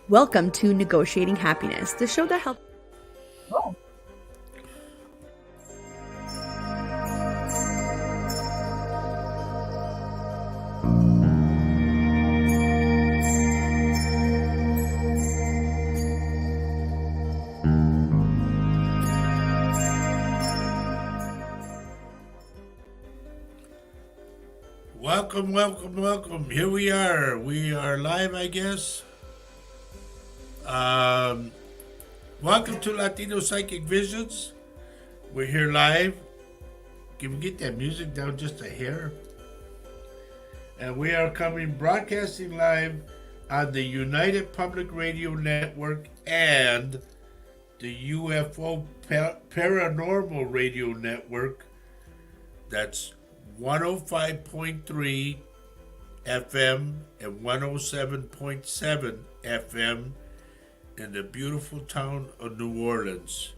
Welcome to Negotiating Happiness, the show that helps. Oh. Welcome. Here we are. We are live, I guess. Welcome to Latino Psychic Visions. We're here live. Can we get that music down just a hair? And we are broadcasting live on the United Public Radio Network and the UFO Paranormal Radio Network. That's 105.3 FM and 107.7 FM in the beautiful town of New Orleans.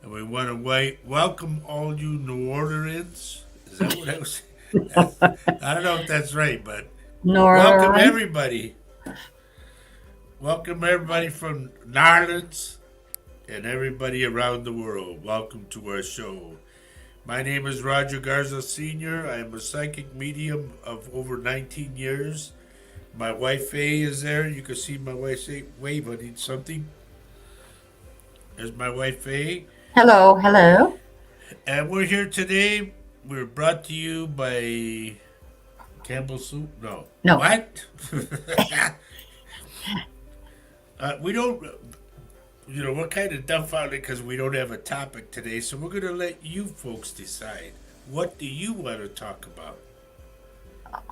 And we want to welcome all you New Orleans. Is that what I was saying? I don't know if that's right, but welcome everybody. Welcome everybody from New Orleans and everybody around the world. Welcome to our show. My name is Roger Garza Sr. I am a psychic medium of over 19 years. My wife Faye is there. You can see my wife say, wave, I need something. There's my wife Faye. Hello. And we're here today. We're brought to you by Campbell Soup. No. What? We don't... we're kind of dumbfounded because we don't have a topic today, so we're going to let you folks decide. What do you want to talk about?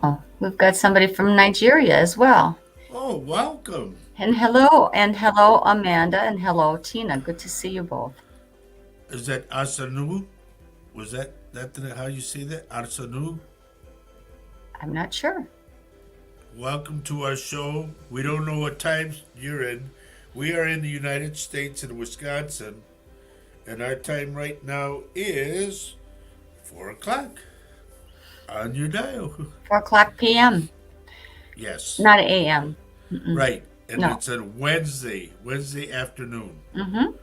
Oh, we've got somebody from Nigeria as well. Oh, welcome. And hello, Amanda, and hello, Tina. Good to see you both. Is that Asanu? Was that how you say that? Asanu? I'm not sure. Welcome to our show. We don't know what time you're in. We are in the United States in Wisconsin, and our time right now is 4 o'clock on your dial. 4 o'clock p.m. Yes. Not a.m. Mm-mm. Right, and It's a Wednesday afternoon. Mm-hmm.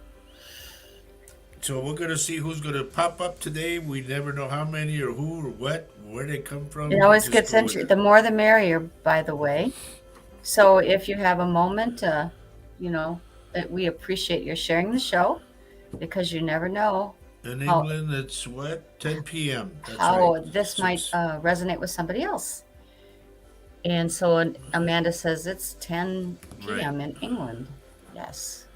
So we're going to see who's going to pop up today. We never know how many or who or what, where they come from. It always gets interesting. The more the merrier, by the way. So if you have a moment, that we appreciate your sharing the show, because you never know. In England, it's what? 10 p.m. That's how right. This might resonate with somebody else. And so Amanda says it's 10 p.m. in England. Yes.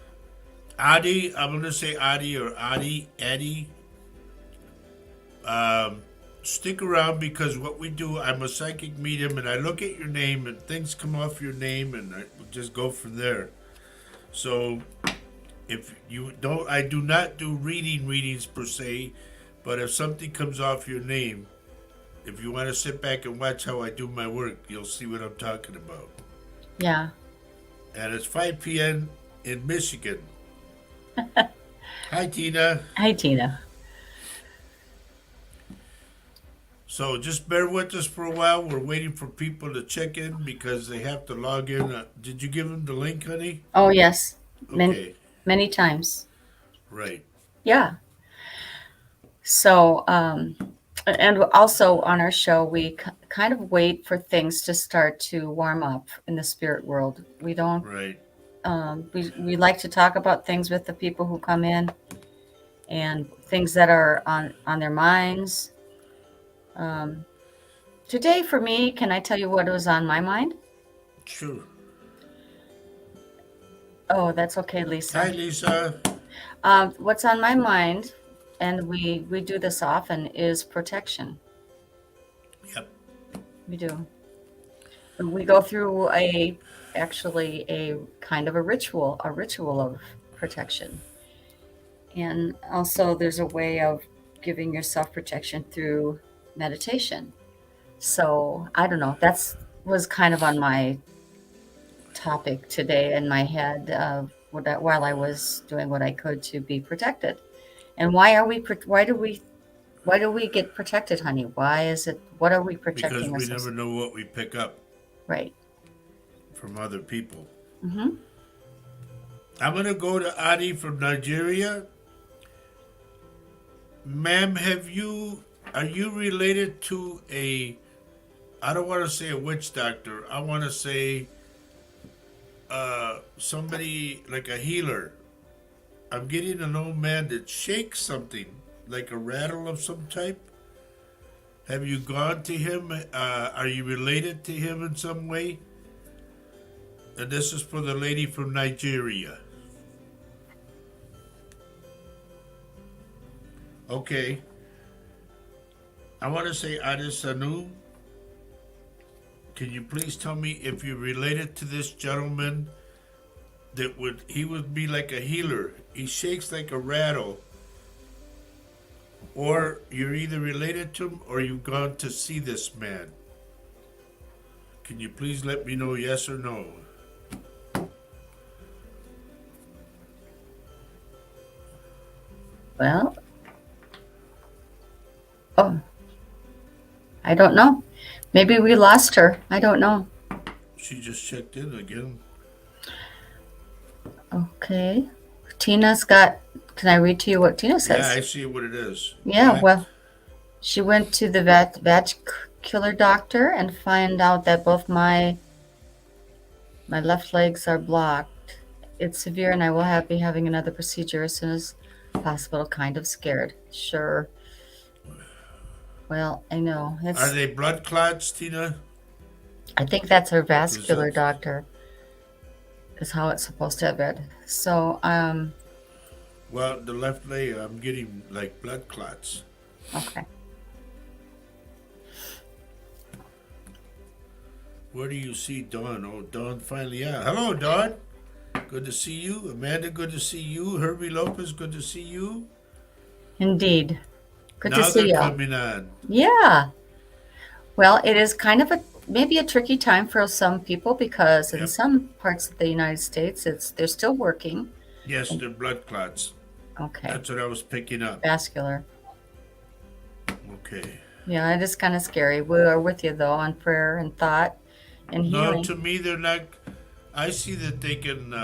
Adi, I'm going to say Adi or Eddie. Stick around, because what we do, I'm a psychic medium, and I look at your name and things come off your name, and I just go from there. So if you don't, I do not do readings per se, but if something comes off your name, if you want to sit back and watch how I do my work, you'll see what I'm talking about. Yeah. And it's 5 p.m. in Michigan. Hi, Tina. Hi, Tina. So just bear with us for a while. We're waiting for people to check in because they have to log in. Did you give them the link, honey? Oh, yes. Okay. Many times. Right. Yeah. So, and also on our show, we kind of wait for things to start to warm up in the spirit world. We don't. Right. We like to talk about things with the people who come in, and things that are on their minds. Today for me, can I tell you what was on my mind? Sure. Oh, that's okay, Lisa. Hi, Lisa. What's on my mind, and we do this often, is protection. Yep. We do. We go through a kind of a ritual of protection. And also there's a way of giving yourself protection through meditation. So I don't know, was kind of on my topic today in my head while I was doing what I could to be protected. And why do we get protected, honey? What are we protecting Because we ourselves? never know what we pick up Right. from other people. Mm-hmm. I'm gonna go to Adi from Nigeria. Ma'am, are you related to I don't want to say a witch doctor. I want to say somebody like a healer. I'm getting an old man that shakes something, like a rattle of some type. Have you gone to him? Are you related to him in some way? And this is for the lady from Nigeria. Okay. I want to say Adesanu. Can you please tell me if you're related to this gentleman he would be like a healer. He shakes like a rattle. Or you're either related to him or you've gone to see this man. Can you please let me know yes or no? Well, oh, I don't know. Maybe we lost her. I don't know. She just checked in again. Okay. Tina's got, can I read to you what Tina says? Yeah, I see what it is. Yeah, well, she went to the vascular doctor and find out that both my left legs are blocked. It's severe and I will be having another procedure as soon as possible. Kind of scared. Sure. Well, I know. Are they blood clots, Tina? I think that's her vascular doctor. Is how it's supposed to have been. So, well, the left leg, I'm getting like blood clots. Okay. Where do you see Dawn? Oh, Dawn finally out. Hello, Dawn. Good to see you. Amanda, good to see you. Herbie Lopez, good to see you. Indeed. Good now to see you. Now they're coming on. Yeah. Well, it is kind of maybe a tricky time for some people because in some parts of the United States, they're still working. Yes, they're blood clots. Okay. That's what I was picking up. Vascular. Okay. Yeah, it is kind of scary. We are with you though on prayer and thought and healing. No, to me they're not. I see that they can,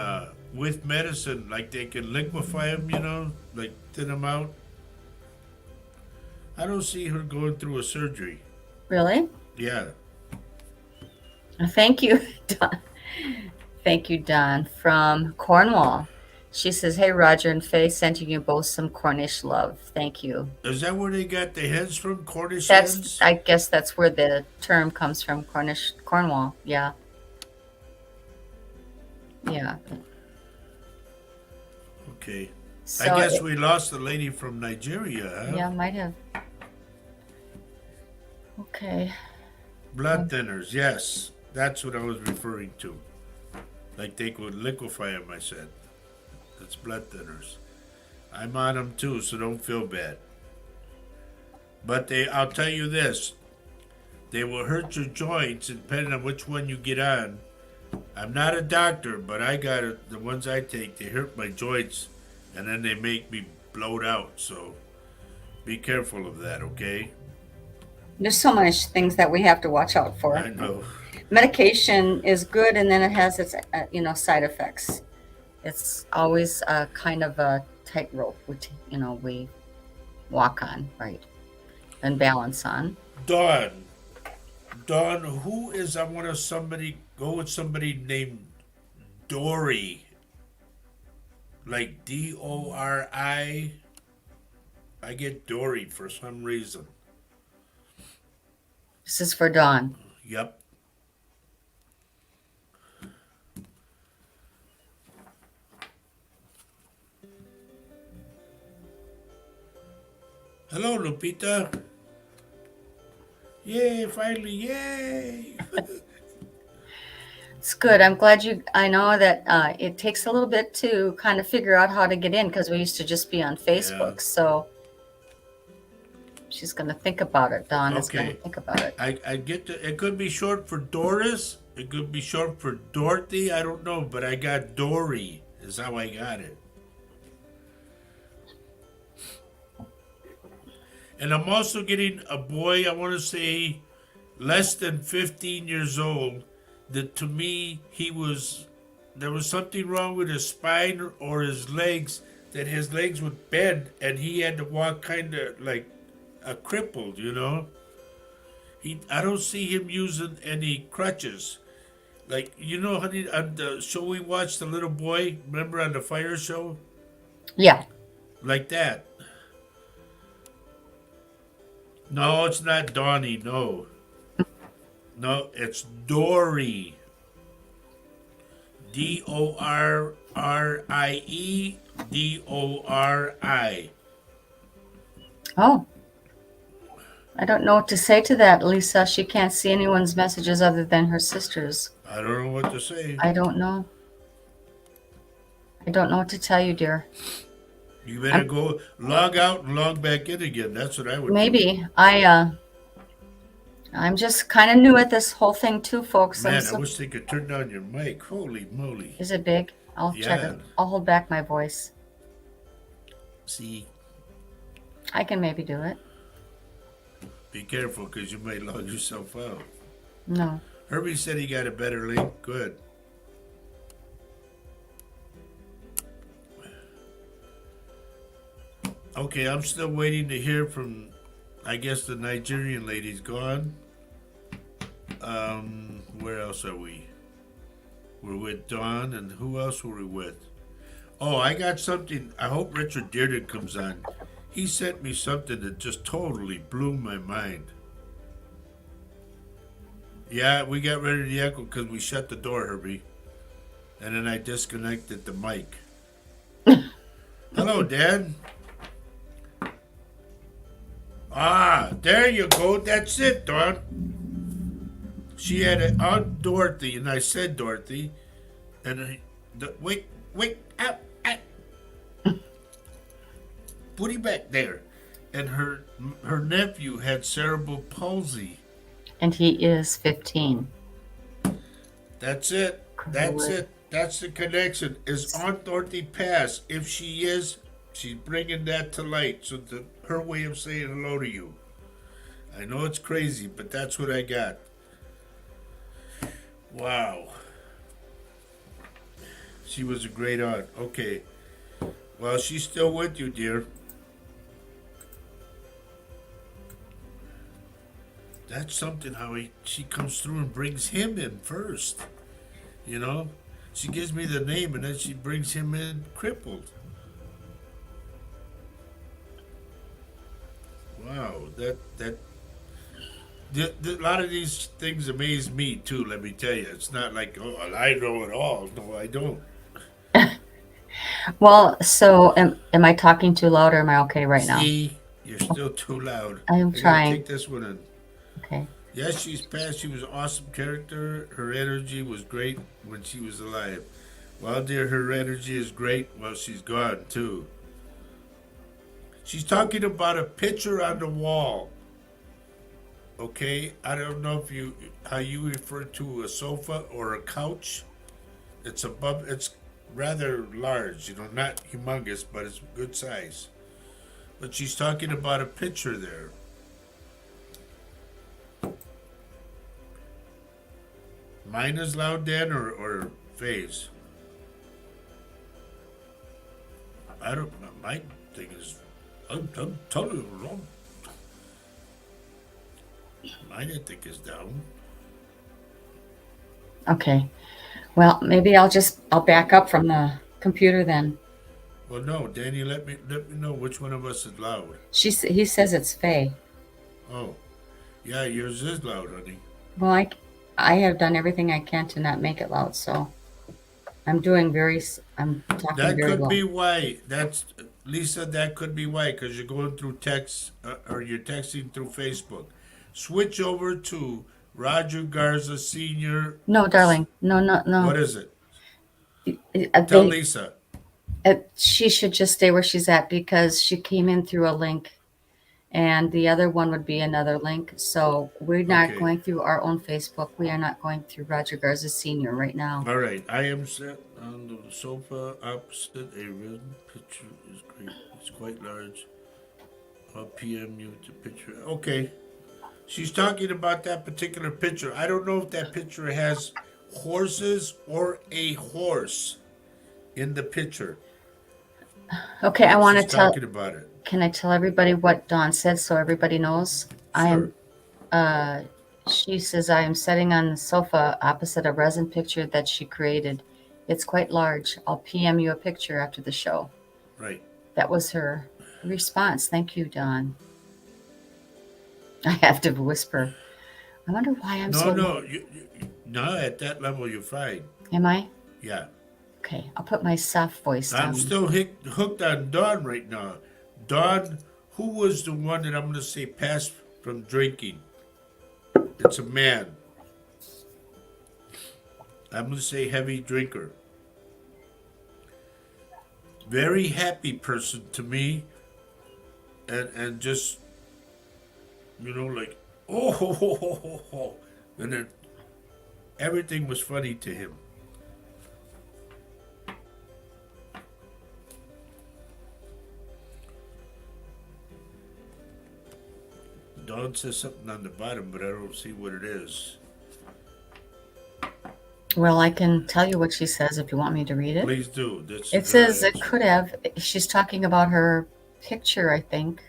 with medicine, like they can liquefy them, like thin them out. I don't see her going through a surgery. Really? Yeah. Thank you, Don. Thank you, Don, from Cornwall. She says, hey, Roger and Faye, sending you both some Cornish love. Thank you. Is that where they got the hens from, Cornish hens? I guess that's where the term comes from, Cornwall. Yeah. Yeah. Okay. So I guess we lost the lady from Nigeria, huh? Yeah, might have. Okay. Blood thinners, yes. That's what I was referring to. Like they could liquefy them, I said. It's blood thinners. I'm on them too, so don't feel bad. But I'll tell you this. They will hurt your joints depending on which one you get on. I'm not a doctor, but I got it. The ones I take, they hurt my joints and then they make me bloat out. So be careful of that, okay? There's so much things that we have to watch out for. I know. Medication is good, and then it has its, side effects. It's always kind of a tightrope, which, we walk on, right, and balance on. Dawn, who is, I want to go with somebody named Dory, like Dori. I get Dory for some reason. This is for Dawn. Yep. Hello, Lupita. Yay, finally, yay. It's good. I'm glad I know that it takes a little bit to kind of figure out how to get in because we used to just be on Facebook. Yeah. So she's going to think about it. Dawn is going to think about it. I get it could be short for Doris. It could be short for Dorothy. I don't know, but I got Dory is how I got it. And I'm also getting a boy, I want to say, less than 15 years old, that to me, he was there was something wrong with his spine or his legs, that his legs would bend and he had to walk kind of like a crippled, you know. I don't see him using any crutches. Like, you know, honey, on the show we watched, the little boy, remember on the fire show? Yeah. Like that. No, it's not Donnie, no. No, it's Dory. Dorie. Oh. I don't know what to say to that, Lisa. She can't see anyone's messages other than her sister's. I don't know what to say. I don't know. I don't know what to tell you, dear. You better go log out and log back in again. That's what I would do. Maybe. I'm just kind of new at this whole thing too, folks. Man, I wish they could turn down your mic. Holy moly. Is it big? I'll check it. I'll hold back my voice. See, I can maybe do it. be careful because you might log yourself out. No. Herbie said he got a better link. Good. Okay, I'm still waiting to hear from, I guess the Nigerian lady's gone. Where else are we? We're with Dawn, and who else were we with? Oh, I got something. I hope Richard Dearden comes on. He sent me something that just totally blew my mind. Yeah, we got rid of the echo because we shut the door, Herbie. And then I disconnected the mic. Hello, Dad. Ah, there you go. That's it, Dawn. She had it on Dorothy, and I said Dorothy, and wait, out. Put him back there. And her nephew had cerebral palsy. And he is 15. That's it. That's it. That's the connection. Is Aunt Dorothy passed? If she is, she's bringing that to light. So her way of saying hello to you. I know it's crazy, but that's what I got. Wow. She was a great aunt. Okay. Well, she's still with you, dear. That's something how she comes through and brings him in first. You know? She gives me the name and then she brings him in crippled. Wow, a lot of these things amaze me too, let me tell you. It's not like, oh, I know it all. No, I don't. Well, so am I talking too loud or am I okay right now? See, you're still too loud. I'm trying. Take this one in. Okay. Yes, she's passed. She was an awesome character. Her energy was great when she was alive. Well, dear, her energy is great while she's gone, too. She's talking about a picture on the wall. Okay? I don't know how you refer to a sofa or a couch. It's rather large, not humongous, but it's good size. But she's talking about a picture there. Mine is loud, Dan, or Faye's? I don't know. My thing is, I'm telling you wrong. Mine, I think, is down. Okay. Well, maybe I'll back up from the computer then. Well, no, Danny, let me know which one of us is loud. He says it's Faye. Oh, yeah, yours is loud, honey. Well, I have done everything I can to not make it loud, so I'm talking very That very could low. be why. Lisa, that could be why, because you're going through text, or you're texting through Facebook. Switch over to Roger Garza Sr. No, darling. No. What is it? Tell Tell Lisa. She should just stay where she's at because she came in through a link. And the other one would be another link. So we're not going through our own Facebook. We are not going through Roger Garza Sr. right now. All right. I am sat on the sofa opposite a written picture. Is great. It's quite large. I'll PM you the picture. Okay. She's talking about that particular picture. I don't know if that picture has horses or a horse in the picture. Okay, I want to She's tell. talking about it. Can I tell everybody what Dawn said so everybody knows? Sure. She says, I am sitting on the sofa opposite a resin picture that she created. It's quite large. I'll PM you a picture after the show. Right. That was her response. Thank you, Dawn. I have to whisper. I wonder why I'm so... No, no, at that level you're fine. Am I? Yeah. Okay, I'll put my soft voice down. I'm still hooked on Dawn right now. Dawn, who was the one that I'm going to say passed from drinking? It's a man. I'm going to say heavy drinker. Very happy person to me. And just, like, oh. And then everything was funny to him. Dawn says something on the bottom, but I don't see what it is. Well, I can tell you what she says if you want me to read it. Please do. It says it could have. She's talking about her picture, I think.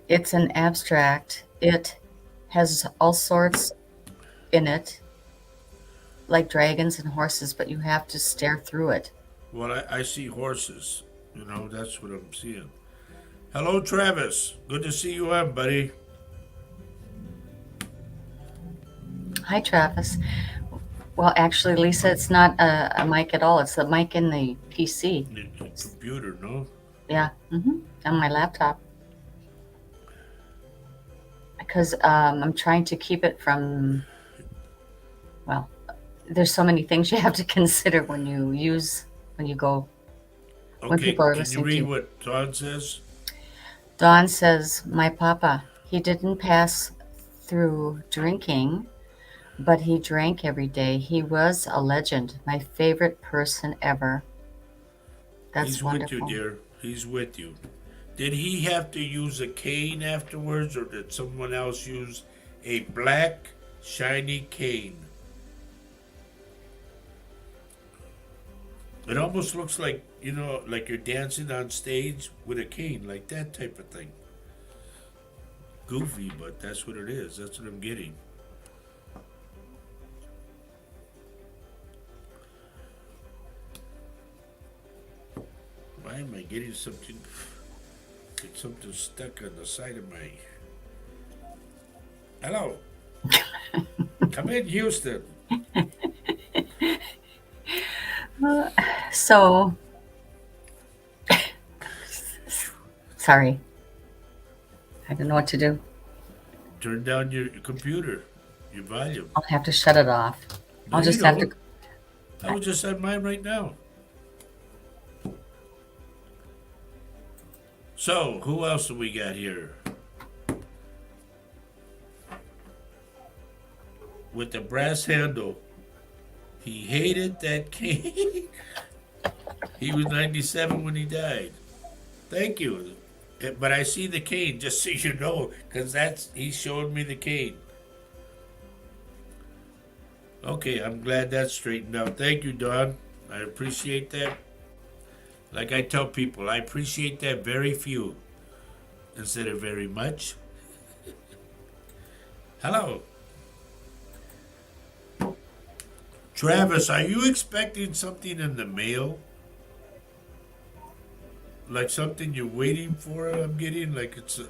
It's an abstract. It has all sorts in it, like dragons and horses, but you have to stare through it. Well, I see horses. That's what I'm seeing. Hello, Travis. Good to see you on, buddy. Hi, Travis. Well, actually, Lisa, it's not a mic at all. It's the mic in the PC. The computer, no? Yeah, on my laptop. Because I'm trying to keep it from, well, there's so many things you have to consider when you go, when people are listening to you. Can you read what Dawn says? Dawn says, my papa, he didn't pass through drinking, but he drank every day. He was a legend, my favorite person ever. That's He's wonderful. with you, dear. He's with you. Did he have to use a cane afterwards, or did someone else use a black, shiny cane? It almost looks like, like you're dancing on stage with a cane, like that type of thing. Goofy, but that's what it is. That's what I'm getting. Why am I getting something? Get something stuck on the side of my... Hello. Come in, Houston. So, sorry. I don't know what to do. Turn down your computer, your volume. I'll have to shut it off. I'll just have to... I was just on mine right now. So, who else do we got here? With the brass handle. He hated that cane. He was 97 when he died. Thank you. But I see the cane, just so you know, because he showed me the cane. Okay, I'm glad that's straightened out. Thank you, Dawn. I appreciate that. Like I tell people, I appreciate that very few instead of very much. Hello. Travis, are you expecting something in the mail? Like something you're waiting for, I'm getting? Like it's an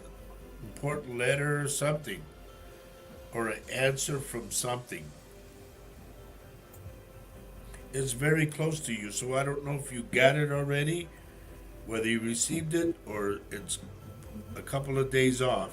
important letter or something? Or an answer from something? It's very close to you, so I don't know if you got it already, whether you received it or it's a couple of days off.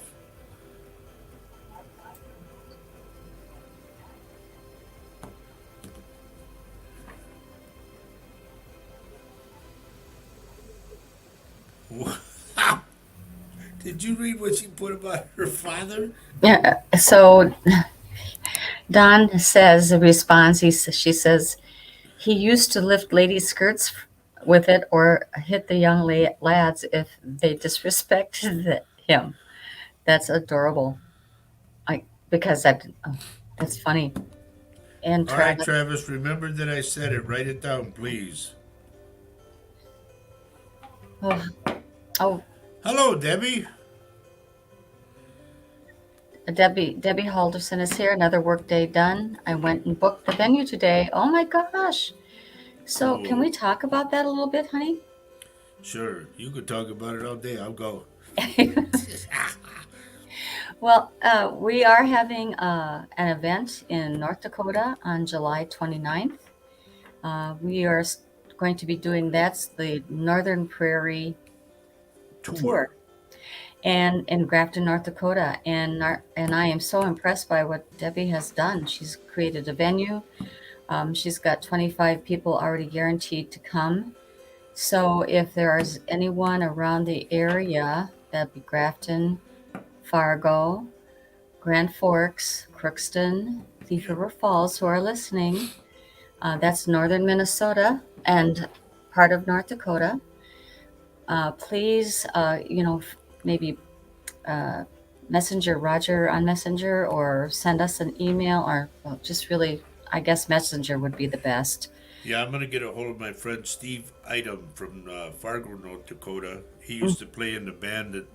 Did you read what she put about her father? Yeah, so Don says, responds, she says, he used to lift ladies' skirts with it or hit the young lads if they disrespected him. That's adorable. That's funny. And All right, Travis. Travis, remember that I said it. Write it down, please. Oh, oh, Hello, Debbie. Debbie Halderson is here. Another work day done. I went and booked the venue today. Oh my gosh. So can we talk about that a little bit, honey? Sure. You could talk about it all day. I'll go. Well, we are having an event in North Dakota on July 29th. We are going to be doing that's the Northern Prairie Tour. And in Grafton, North Dakota, and I am so impressed by what Debbie has done. She's created a venue. She's got 25 people already guaranteed to come. So if there is anyone around the area, that'd be Grafton, Fargo, Grand Forks, Crookston, Thief River Falls, who are listening, that's northern Minnesota and part of North Dakota. Please, maybe Messenger Roger on Messenger, or send us an email, or just really, I guess Messenger would be the best. Yeah, I'm going to get a hold of my friend Steve Item from Fargo, North Dakota. He used to play in the band that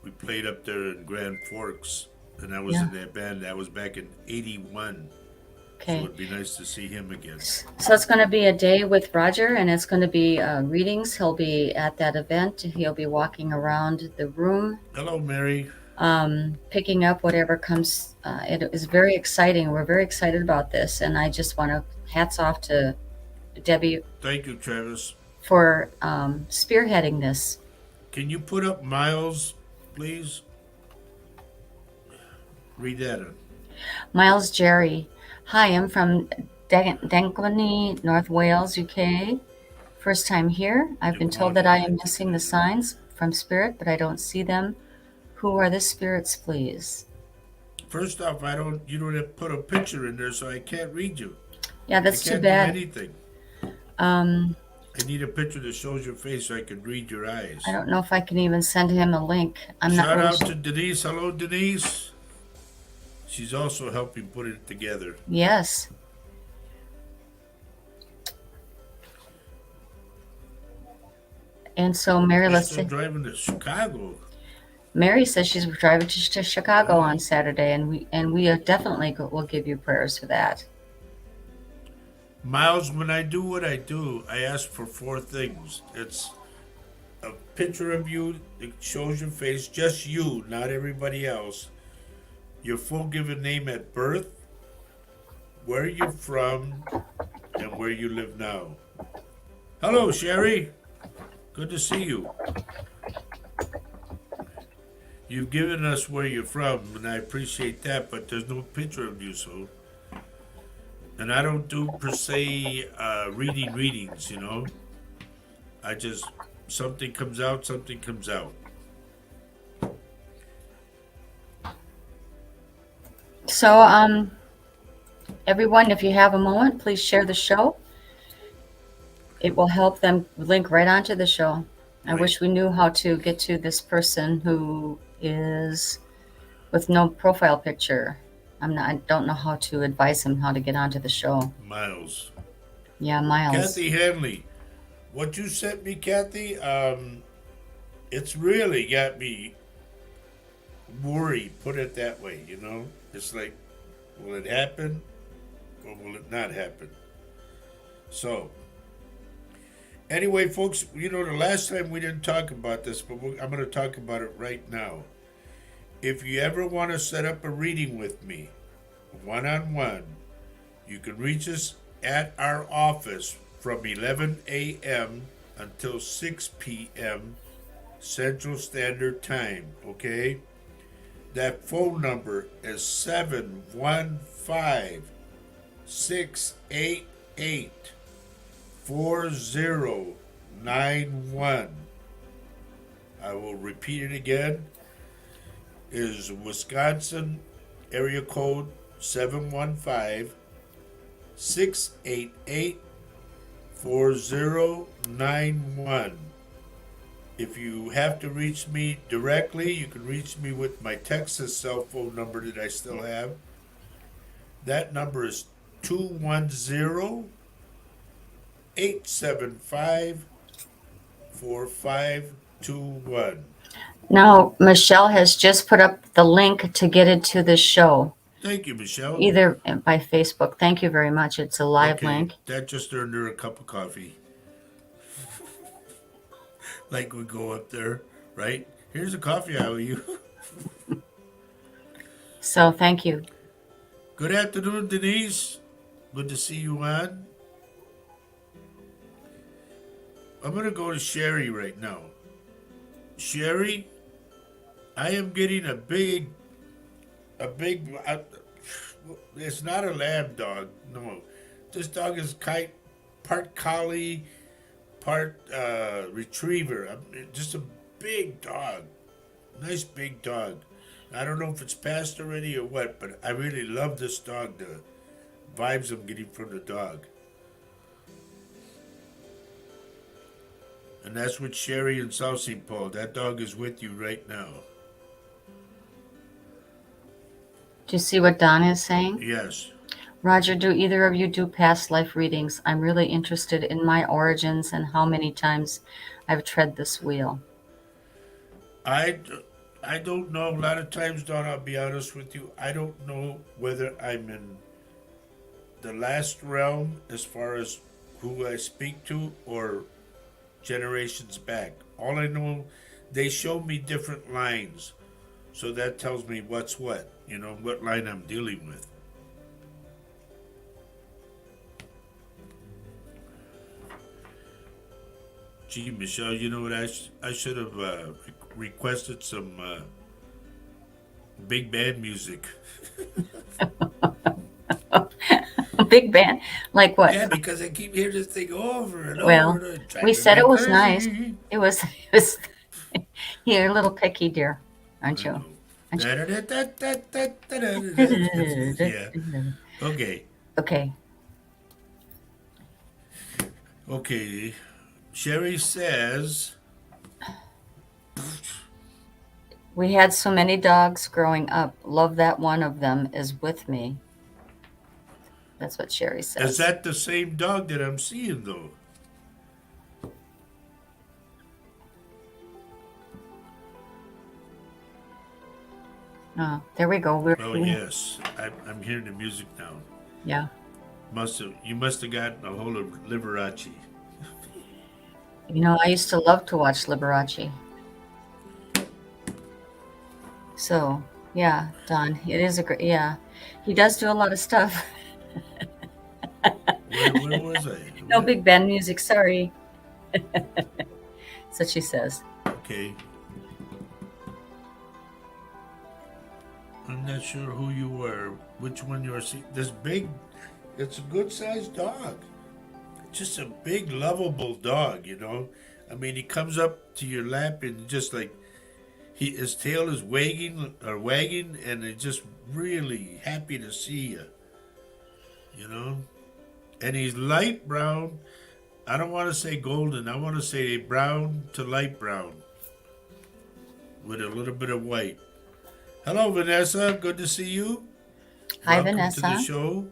we played up there in Grand Forks, and I was in that band. That was back in '81. Okay. So it'd be nice to see him again. So it's going to be a day with Roger, and it's going to be readings. He'll be at that event. He'll be walking around the room. Hello, Mary. Picking up whatever comes. It is very exciting. We're very excited about this, and I just want to hats off to Debbie. Thank you, Travis, for spearheading this. Can you put up Miles, please? Read that in. Miles Jerry. Hi, I'm from Dankwanny, North Wales, UK. First time here. I've been told that I am missing the signs from Spirit, but I don't see them. Who are the spirits, please? First off, you don't have to put a picture in there, so I can't read you. Yeah, that's too I can't bad. do anything. I need a picture that shows your face so I can read your eyes. I don't know if I can even send him a link. Shout out to Denise. Hello, Denise. She's also helping put it together. Yes. And so Mary, let's say driving to Chicago. Mary says she's driving to Chicago on Saturday, and we definitely will give you prayers for that. Miles, when I do what I do, I ask for 4 things. It's a picture of you that shows your face, just you, not everybody else. Your full given name at birth, where you're from, and where you live now. Hello, Sherry. Good to see you. You've given us where you're from, and I appreciate that, but there's no picture of you, so. And I don't do, per se, readings, you know. I just, something comes out, something comes out. So, everyone, if you have a moment, please share the show. It will help them link right onto the show. I wish we knew how to get to this person who is with no profile picture. I don't know how to advise him how to get onto the show. Miles. Yeah, Miles. Kathy Hanley. What you sent me, Kathy, it's really got me worried, put it that way, you know? It's like, will it happen or will it not happen? So, anyway, folks, you know, the last time we didn't talk about this, but I'm going to talk about it right now. If you ever want to set up a reading with me, one-on-one, you can reach us at our office from 11 a.m. until 6 p.m. Central Standard Time, okay? That phone number is 715-688-4091. I will repeat it again. It is Wisconsin area code 715-688-4091. If you have to reach me directly, you can reach me with my Texas cell phone number that I still have. That number is 210 875 4521. Now, Michelle has just put up the link to get into the show, Thank you, Michelle. either by Facebook. Thank you very much. It's a live link. That just earned her a cup of coffee. Like we go up there, right? Here's a coffee, how are you? So thank you. Good afternoon, Denise. Good to see you on. I'm going to go to Sherry right now. Sherry, I am getting a big, it's not a lab dog, no. This dog is part collie, part retriever. Just a big dog. Nice big dog. I don't know if it's passed already or what, but I really love this dog, the vibes I'm getting from the dog. And that's with Sherry and South St. Paul. That dog is with you right now. Do you see what Don is saying? Yes. Roger, do either of you do past life readings? I'm really interested in my origins and how many times I've tread this wheel. I don't know. A lot of times, Don, I'll be honest with you, I don't know whether I'm in the last realm as far as who I speak to or generations back. All I know, they show me different lines. So that tells me what's what, what line I'm dealing with. Gee, Michelle, you know what? I should have requested some big band music. Big band? Like what? Yeah, because I keep hearing this thing over and Well, over. we said it was nice. It was You're a little picky, dear, aren't you? Yeah. Okay. Okay. Sherry says, we had so many dogs growing up. Love that one of them is with me. That's what Sherry says. Is that the same dog that I'm seeing, though? Oh, there we go. Yes. I'm hearing the music now. Yeah. You must have gotten a hold of Liberace. I used to love to watch Liberace. So, yeah, Don, it is a great, yeah. He does do a lot of stuff. Where was I? No big band music, sorry. That's what she says. Okay. I'm not sure who you were, which one you are seeing. This big, it's a good-sized dog. Just a big, lovable dog, I mean, he comes up to your lap and just like, his tail is wagging, and it's just really happy to see you, And he's light brown. I don't want to say golden. I want to say brown to light brown with a little bit of white. Hello, Vanessa. Good to see you. Hi, Welcome Vanessa. to the show.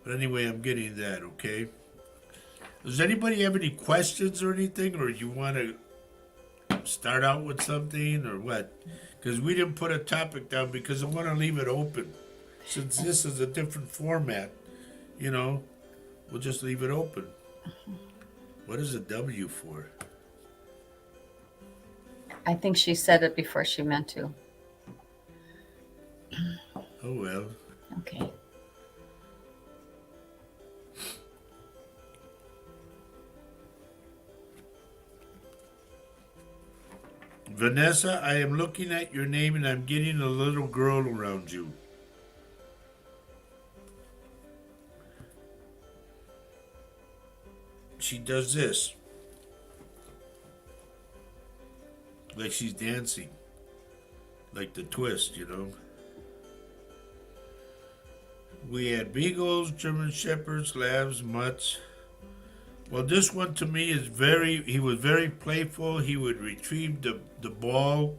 But anyway, I'm getting that, okay? Does anybody have any questions or anything, or you want to start out with something, or what? Because we didn't put a topic down because I want to leave it open. Since this is a different format, we'll just leave it open. What is a W for? I think she said it before she meant to. Oh, well. Okay. Vanessa, I am looking at your name and I'm getting a little girl around you. She does this. Like she's dancing. Like the twist, We had beagles, German shepherds, labs, mutts, Well, this one to me is he was very playful. He would retrieve the ball.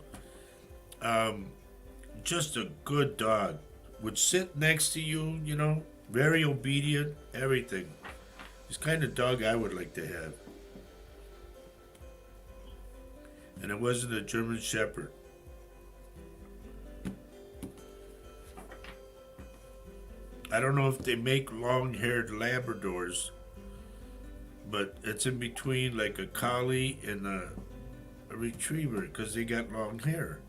Um, just a good dog. Would sit next to you, very obedient, everything. It's kind of dog I would like to have. And it wasn't a German Shepherd. I don't know if they make long-haired Labradors, but it's in between like a collie and a retriever because they got long hair.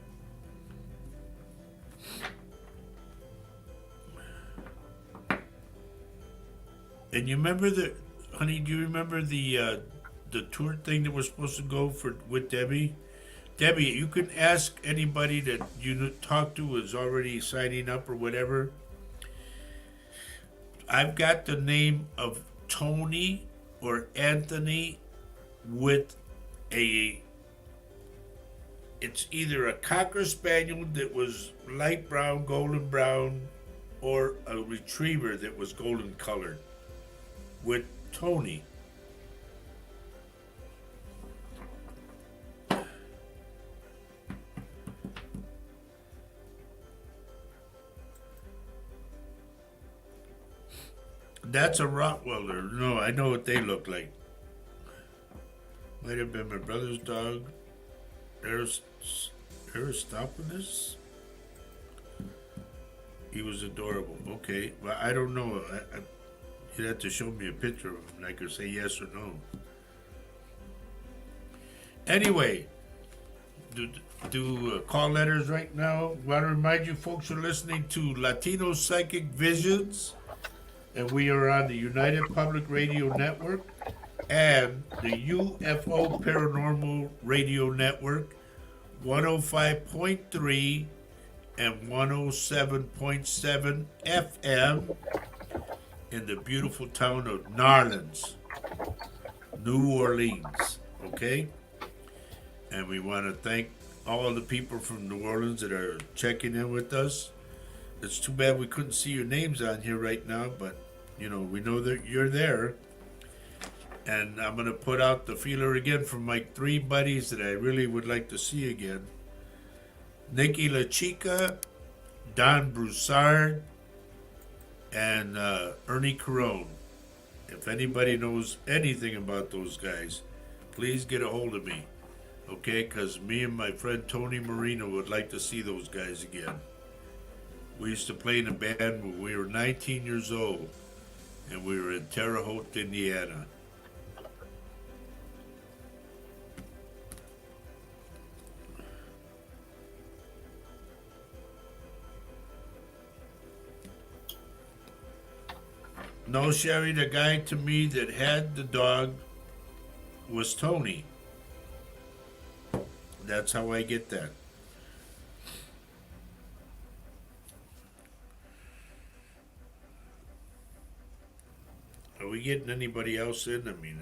And you remember honey? Do you remember the tour thing that we're supposed to go with Debbie? Debbie, you can ask anybody that you talk to is already signing up or whatever. I've got the name of Tony or Anthony with it's either a Cocker Spaniel that was light brown, golden brown, or a Retriever that was golden colored with Tony. That's a Rottweiler. No, I know what they look like. Might have been my brother's dog. Aristophanes? He was adorable. Okay, well, I don't know. You'd have to show me a picture of him and I could say yes or no. Anyway, do call letters right now. Want to remind you folks are listening to Latino Psychic Visions, and we are on the United Public Radio Network and the UFO Paranormal Radio Network, 105.3 and 107.7 FM in the beautiful town of Narlands, New Orleans, okay? And we want to thank all the people from New Orleans that are checking in with us. It's too bad we couldn't see your names on here right now, but, we know that you're there. And I'm going to put out the feeler again for my 3 buddies that I really would like to see again. Nikki La Chica, Don Broussard, and Ernie Carone. If anybody knows anything about those guys, please get a hold of me, okay? Because me and my friend Tony Marino would like to see those guys again. We used to play in a band when we were 19 years old, and we were in Terre Haute, Indiana. No, Sherry, the guy to me that had the dog was Tony. That's how I get that. Are we getting anybody else in? I mean,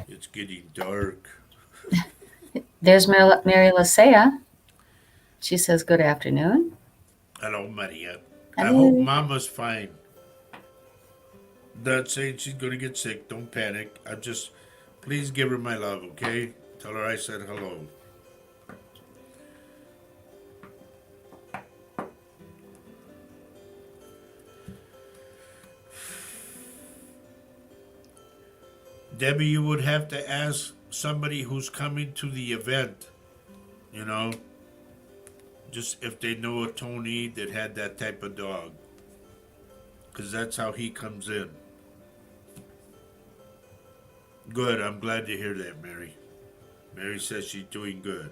it's getting dark. There's Mary Lasea. She says, good afternoon. Hello, Maria. Hello. I hope Mama's fine. Not saying she's going to get sick. Don't panic. Please give her my love, okay? Tell her I said hello. Debbie, you would have to ask somebody who's coming to the event, just if they know a Tony that had that type of dog, because that's how he comes in. Good, I'm glad to hear that, Mary. Mary says she's doing good.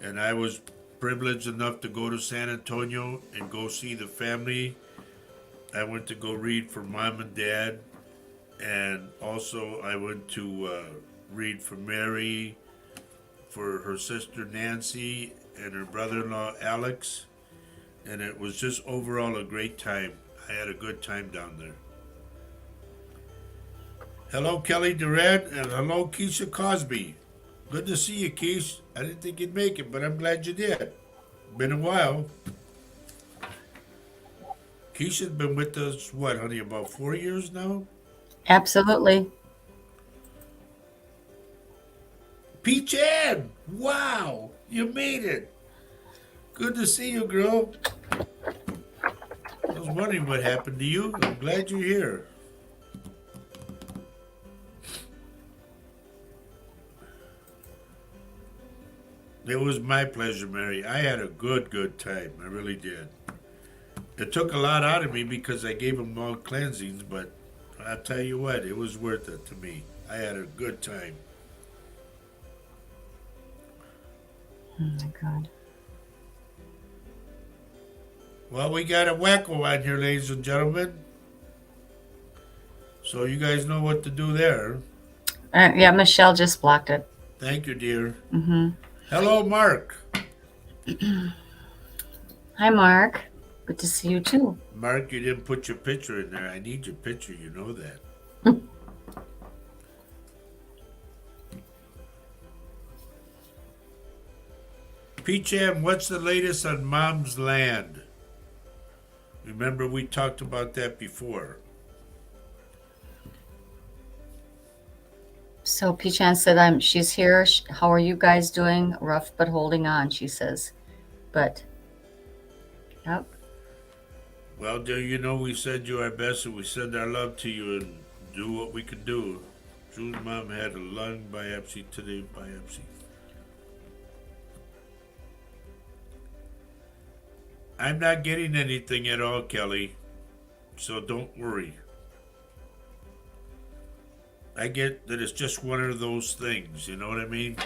And I was privileged enough to go to San Antonio and go see the family. I went to go read for Mom and Dad, and also I went to read for Mary, for her sister Nancy, and her brother-in-law Alex, and it was just overall a great time. I had a good time down there. Hello, Kelly Durant, and hello, Keisha Cosby. Good to see you, Keish. I didn't think you'd make it, but I'm glad you did. Been a while. Keisha's been with us, what, honey, about 4 years now? Absolutely. Peach Ann! Wow! You made it! Good to see you, girl. I was wondering what happened to you. I'm glad you're here. It was my pleasure, Mary. I had a good time. I really did. It took a lot out of me because I gave them all cleansings, but I'll tell you what, it was worth it to me. I had a good time. Oh my God. Well, we got a wacko on here, ladies and gentlemen. So you guys know what to do there. Yeah, Michelle just blocked it. Thank you, dear. Mm-hmm. Hello, Mark. Hi, Mark. Good to see you too. Mark, you didn't put your picture in there. I need your picture. You know that. Peacham, what's the latest on Mom's Land? Remember we talked about that before. So Peachan said, she's here. How are you guys doing? Rough, but holding on, she says. But, yep. Well, dear, you know we send you our best and we send our love to you and do what we can do. Drew's mom had a lung biopsy today. I'm not getting anything at all, Kelly, so don't worry. I get that it's just one of those things, you know what I mean?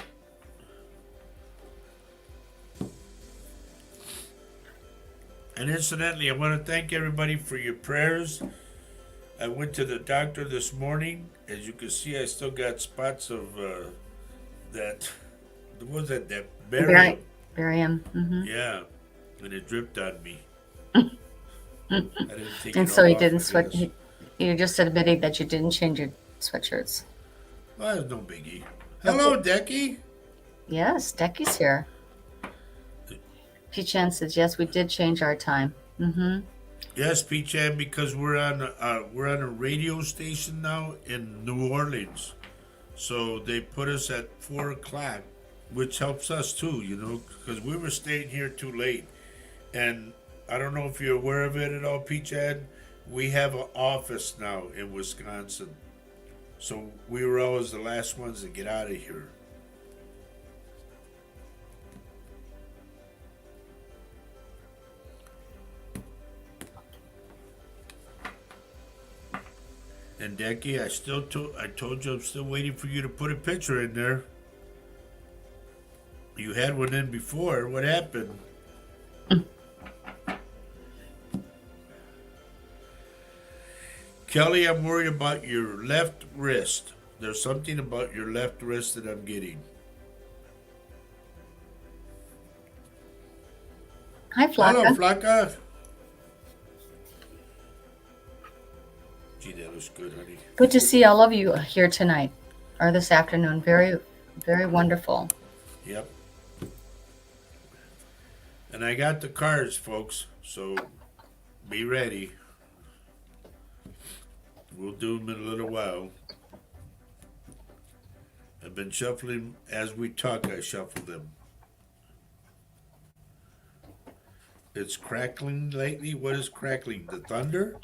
And incidentally, I want to thank everybody for your prayers. I went to the doctor this morning. As you can see, I still got spots of that, what was that barium? Barium. Mm-hmm. Yeah, and it dripped on me. I didn't take And it so all you off, didn't I sweat. guess. You just admitted that you didn't change your sweatshirts. Well, that's no biggie. Hello, Decky. Yes, Decky's here. Peachan says, yes, we did change our time. Mm-hmm. Yes, Peachan, because we're on a radio station now in New Orleans, so they put us at 4:00, which helps us too, you know, because we were staying here too late. And I don't know if you're aware of it at all, Peachan. We have an office now in Wisconsin, so we were always the last ones to get out of here. And Decky, I told you I'm still waiting for you to put a picture in there. You had one in before. What happened? Kelly, I'm worried about your left wrist. There's something about your left wrist that I'm getting. Hi, Flocka. Hello, Flocka. Gee, that was good, honey. Good to see all of you here tonight or this afternoon. Very, very wonderful. Yep. And I got the cards, folks, so be ready. We'll do them in a little while. I've been shuffling as we talk. I shuffle them. It's crackling lately. What is crackling? The thunder?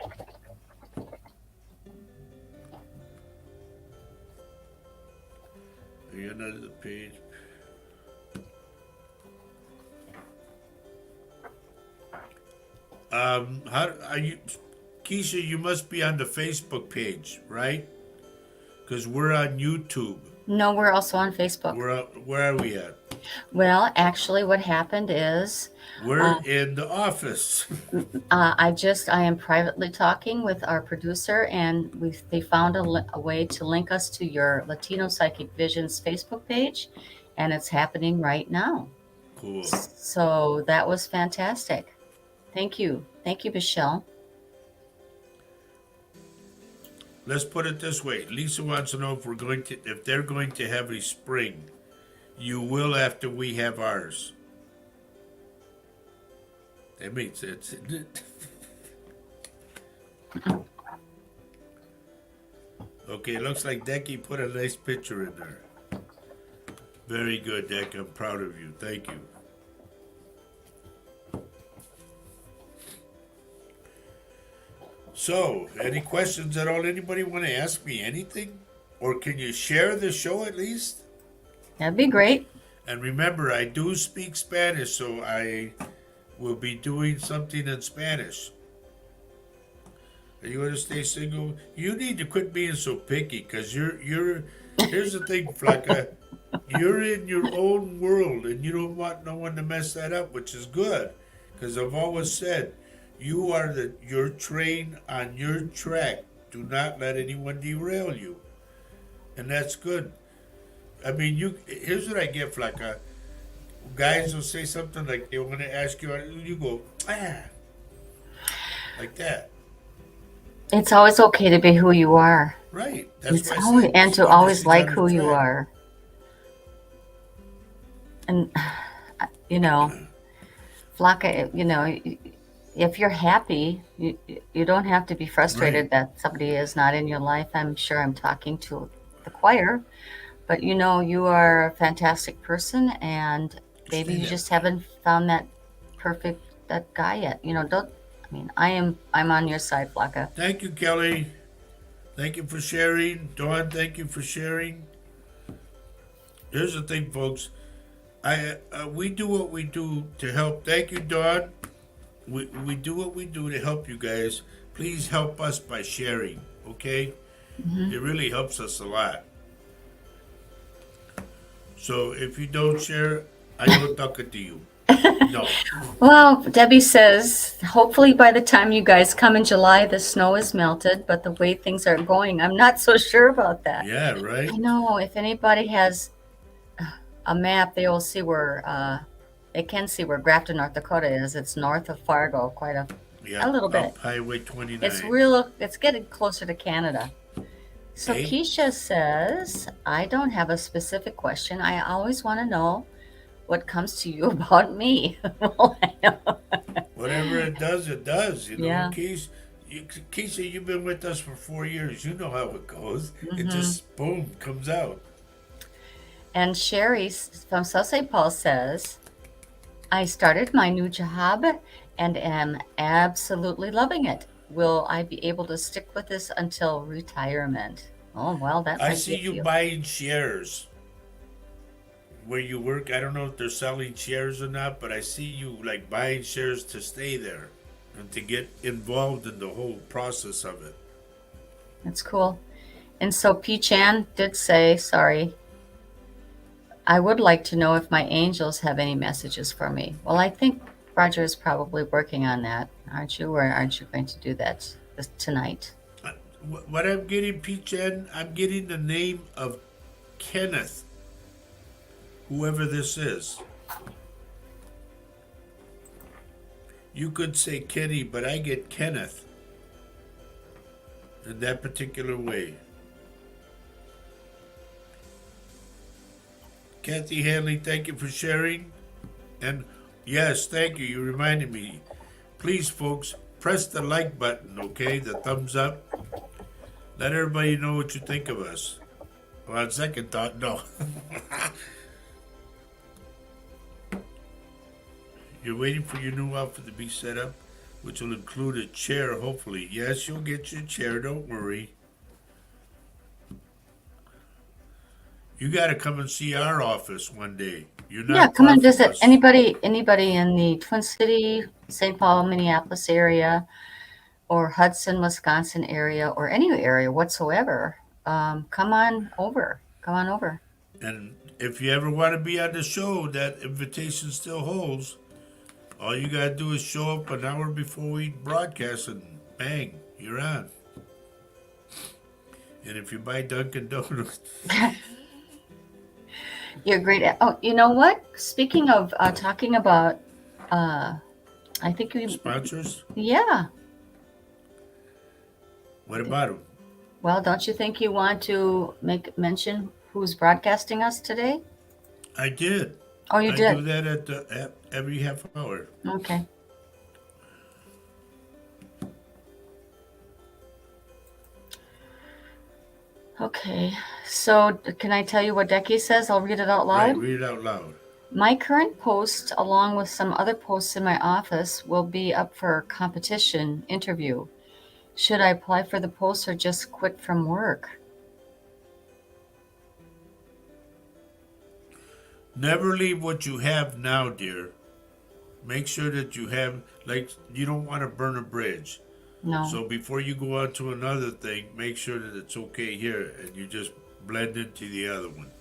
Another page. How are you, Keisha? You must be on the Facebook page, right? Because we're on YouTube. No, we're also on Facebook. Where are we at? Well, actually, what happened is We're in the office. I am privately talking with our producer, and they found a way to link us to your Latino Psychic Visions Facebook page, and it's happening right now. Cool. So that was fantastic. Thank you, Michelle. Let's put it this way. Lisa wants to know if they're going to have a spring. You will after we have ours. That makes sense, isn't it? Okay, it looks like Decky put a nice picture in there. Very good, Deck. I'm proud of you. Thank you. So, any questions at all? Anybody want to ask me anything? Or can you share the show at least? That'd be great. And remember, I do speak Spanish, so I will be doing something in Spanish. Are you going to stay single? You need to quit being so picky, because you're. Here's the thing, Flaca. You're in your own world, and you don't want no one to mess that up, which is good, because I've always said, you're trained on your track. Do not let anyone derail you, and that's good. I mean, here's what I get, Flaca. Guys will say something like they want to ask you go, like that. It's always okay to be who you are. Right. That's It's why I always, say and to stay always on like the who you track. are. And, Flocka, if you're happy, you don't have to be frustrated Right. that somebody is not in your life. I'm sure I'm talking to the choir, but you are a fantastic person, and maybe Stay you that just way. haven't found that guy yet. I'm on your side, Flocka. Thank you, Kelly. Thank you for sharing. Dawn, thank you for sharing. Here's the thing, folks. We do what we do to help. Thank you, Dawn. We do what we do to help you guys. Please help us by sharing, okay? It really helps us a lot. So if you don't share, I don't talk to you. No. Well, Debbie says, hopefully by the time you guys come in July, the snow is melted, but the way things are going, I'm not so sure about that. Yeah, right? I know if anybody has a map, they will see they can see where Grafton, North Dakota is. It's north of Fargo, quite a Yeah. little bit. Up Highway 29. It's getting closer to Canada. So Okay. Keisha says, I don't have a specific question. I always want to know what comes to you about me. Whatever it does, Yeah. Keisha, you've been with us for 4 years. You know how it goes. It Mhm. just, boom, comes out. And Sherry from South St. Paul says, I started my new job and am absolutely loving it. Will I be able to stick with this until retirement? Oh, well, that I might see be a you few. buying shares where you work. I don't know if they're selling shares or not, but I see you like buying shares to stay there and to get involved in the whole process of it. That's cool. And so P-Chan did say, sorry, I would like to know if my angels have any messages for me. Well, I think Roger is probably working on that, aren't you? Or aren't you going to do that tonight? What I'm getting, P-Chan, I'm getting the name of Kenneth, whoever this is. You could say Kenny, but I get Kenneth in that particular way. Kathy Hanley, thank you for sharing. And yes, thank you. You reminded me. Please, folks, press the like button, okay? The thumbs up. Let everybody know what you think of us. Well, on second thought, no. You're waiting for your new outfit to be set up, which will include a chair, hopefully. Yes, you'll get your chair, don't worry. You got to come and see our office one day. You're not Yeah, come far and from visit. us. Anybody in the Twin City, St. Paul, Minneapolis area, or Hudson, Wisconsin area, or any area whatsoever, come on over. Come on over. And if you ever want to be on the show, that invitation still holds. All you got to do is show up an hour before we broadcast and bang, you're on. And if you buy Dunkin' Donuts, You're great. Oh, you know what? Speaking of talking about, I think sponsors, yeah. what about them? Well, don't you think you want to mention who's broadcasting us today? I did. Oh, you I did. do that at every half hour. Okay. Okay, so can I tell you what Decky says? I'll read it out Right, loud. read it out loud. My current post, along with some other posts in my office, will be up for competition interview. Should I apply for the post or just quit from work? Never leave what you have now, dear. Make sure that you have, like, you don't want to burn a bridge. No. So before you go on to another thing, make sure that it's okay here and you just blend into the other one.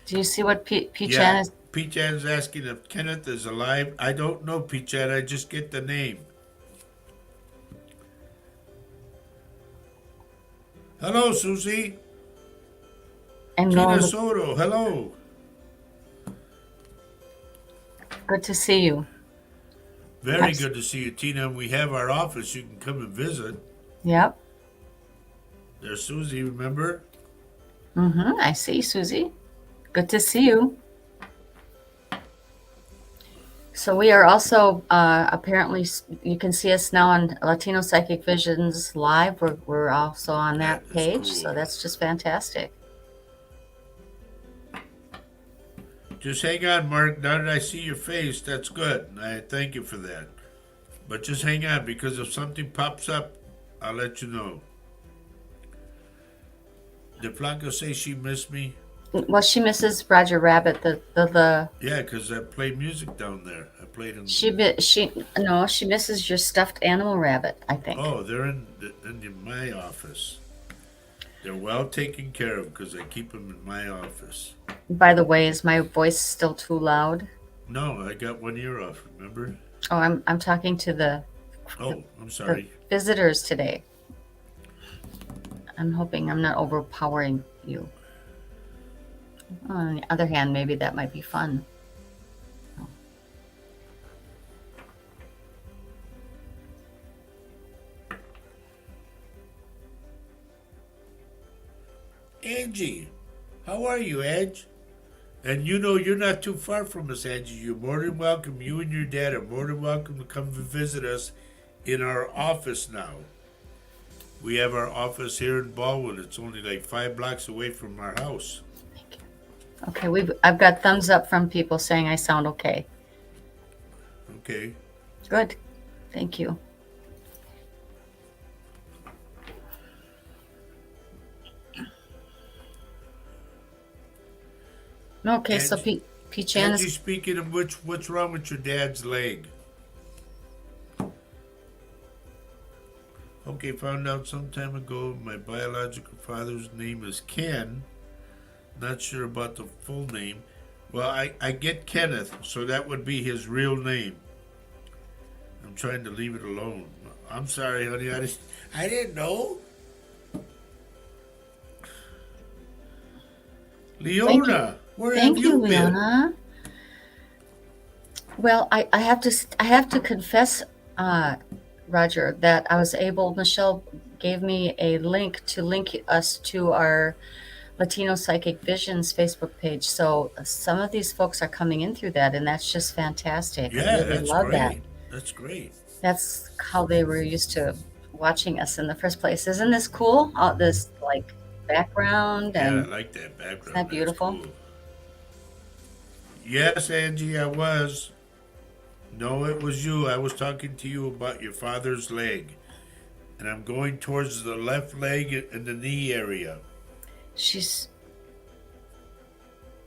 Do you see what P-Chan Yeah, is? P-Chan's asking if Kenneth is alive. I don't know, P-Chan. I just get the name. Hello, Susie. I'm Tina going. Soto, hello. Good to see you. Very Yes. good to see you, Tina. We have our office. You can come and visit. Yep. There's Susie, remember? I see, Susie. Good to see you. So we are also apparently you can see us now on Latino Psychic Visions live. We're also on that That is page, cool. so that's just fantastic. Just hang on, Mark. Now that I see your face, that's good. I thank you for that. But just hang on, because if something pops up, I'll let you know. Did Flanco say she missed me? Well, she misses Roger Rabbit. The Yeah, because I play music down there. I played in. she misses your stuffed animal rabbit, I think. Oh, they're in my office. They're well taken care of because I keep them in my office. By the way, is my voice still too loud? No, I got one ear off, remember? Oh, I'm talking to the Oh, I'm sorry. visitors today. I'm hoping I'm not overpowering you. On the other hand, maybe that might be fun. Angie, how are you, Edge? And you know you're not too far from us, Angie. You're more than welcome. You and your dad are more than welcome to come visit us in our office now. We have our office here in Baldwin. It's only like 5 blocks away from our house. Thank you. Okay, I've got thumbs up from people saying I sound okay. Okay. Good. Thank you. Okay, so P-Chan Angie, is speaking of which, what's wrong with your dad's leg? Okay, found out some time ago my biological father's name is Ken. Not sure about the full name. Well, I get Kenneth, so that would be his real name. I'm trying to leave it alone. I'm sorry, honey. I didn't know. Leona, where Thank have you, you been? Leona. Well, I have to confess, Roger, that I was able. Michelle gave me a link to link us to our Latino Psychic Visions Facebook page. So some of these folks are coming in through that, and that's just fantastic. I Yeah, really that's love great. that. That's great. That's how they were used to watching us in the first place. Isn't this cool? All this like background Yeah, I and like that background. isn't that beautiful? That's cool. Yes, Angie, I was. No, it was you. I was talking to you about your father's leg. And I'm going towards the left leg and the knee area. She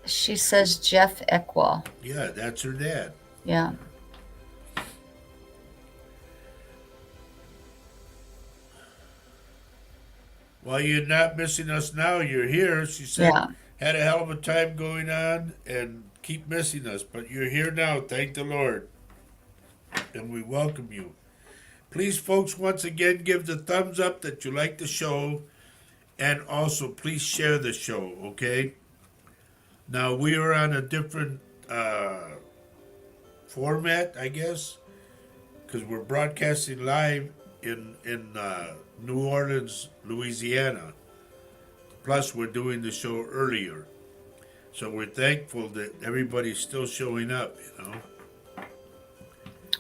says Jeff Equa. Yeah, that's her dad. Yeah. Well, you're not missing us now. You're here. She said, Yeah. had a hell of a time going on and keep missing us. But you're here now. Thank the Lord. And we welcome you. Please, folks, once again, give the thumbs up that you like the show. And also, please share the show, okay? Now, we are on a different format, I guess, because we're broadcasting live in New Orleans, Louisiana. Plus, we're doing the show earlier. So we're thankful that everybody's still showing up, you know.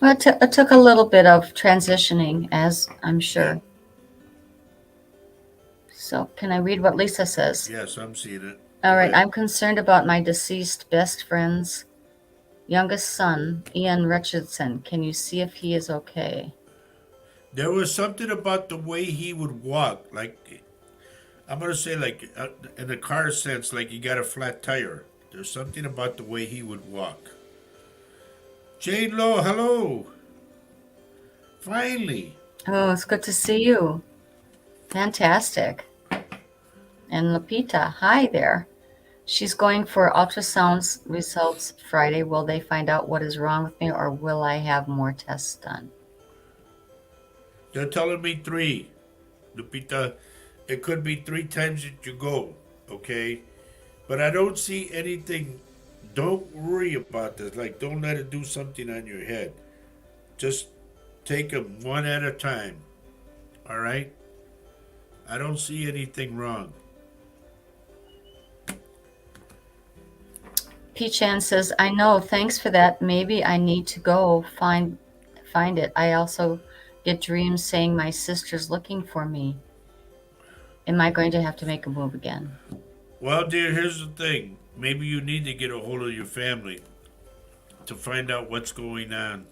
Well, it took a little bit of transitioning, as I'm sure. So, can I read what Lisa says? Yes, I'm seeing it. All Go right. ahead. I'm concerned about my deceased best friend's youngest son, Ian Richardson. Can you see if he is okay? There was something about the way he would walk. Like, I'm going to say, like, in the car sense, like he got a flat tire. There's something about the way he would walk. Jane Lowe, hello. Finally. Oh, it's good to see you. Fantastic. And Lupita, hi there. She's going for ultrasound results Friday. Will they find out what is wrong with me, or will I have more tests done? They're telling me 3. Lupita, it could be 3 times that you go, okay? But I don't see anything. Don't worry about this. Like, don't let it do something on your head. Just take them one at a time, all right? I don't see anything wrong. P-Chan says, I know, thanks for that. Maybe I need to go find it. I also get dreams saying my sister's looking for me. Am I going to have to make a move again? Well, dear, here's the thing. Maybe you need to get a hold of your family to find out what's going on.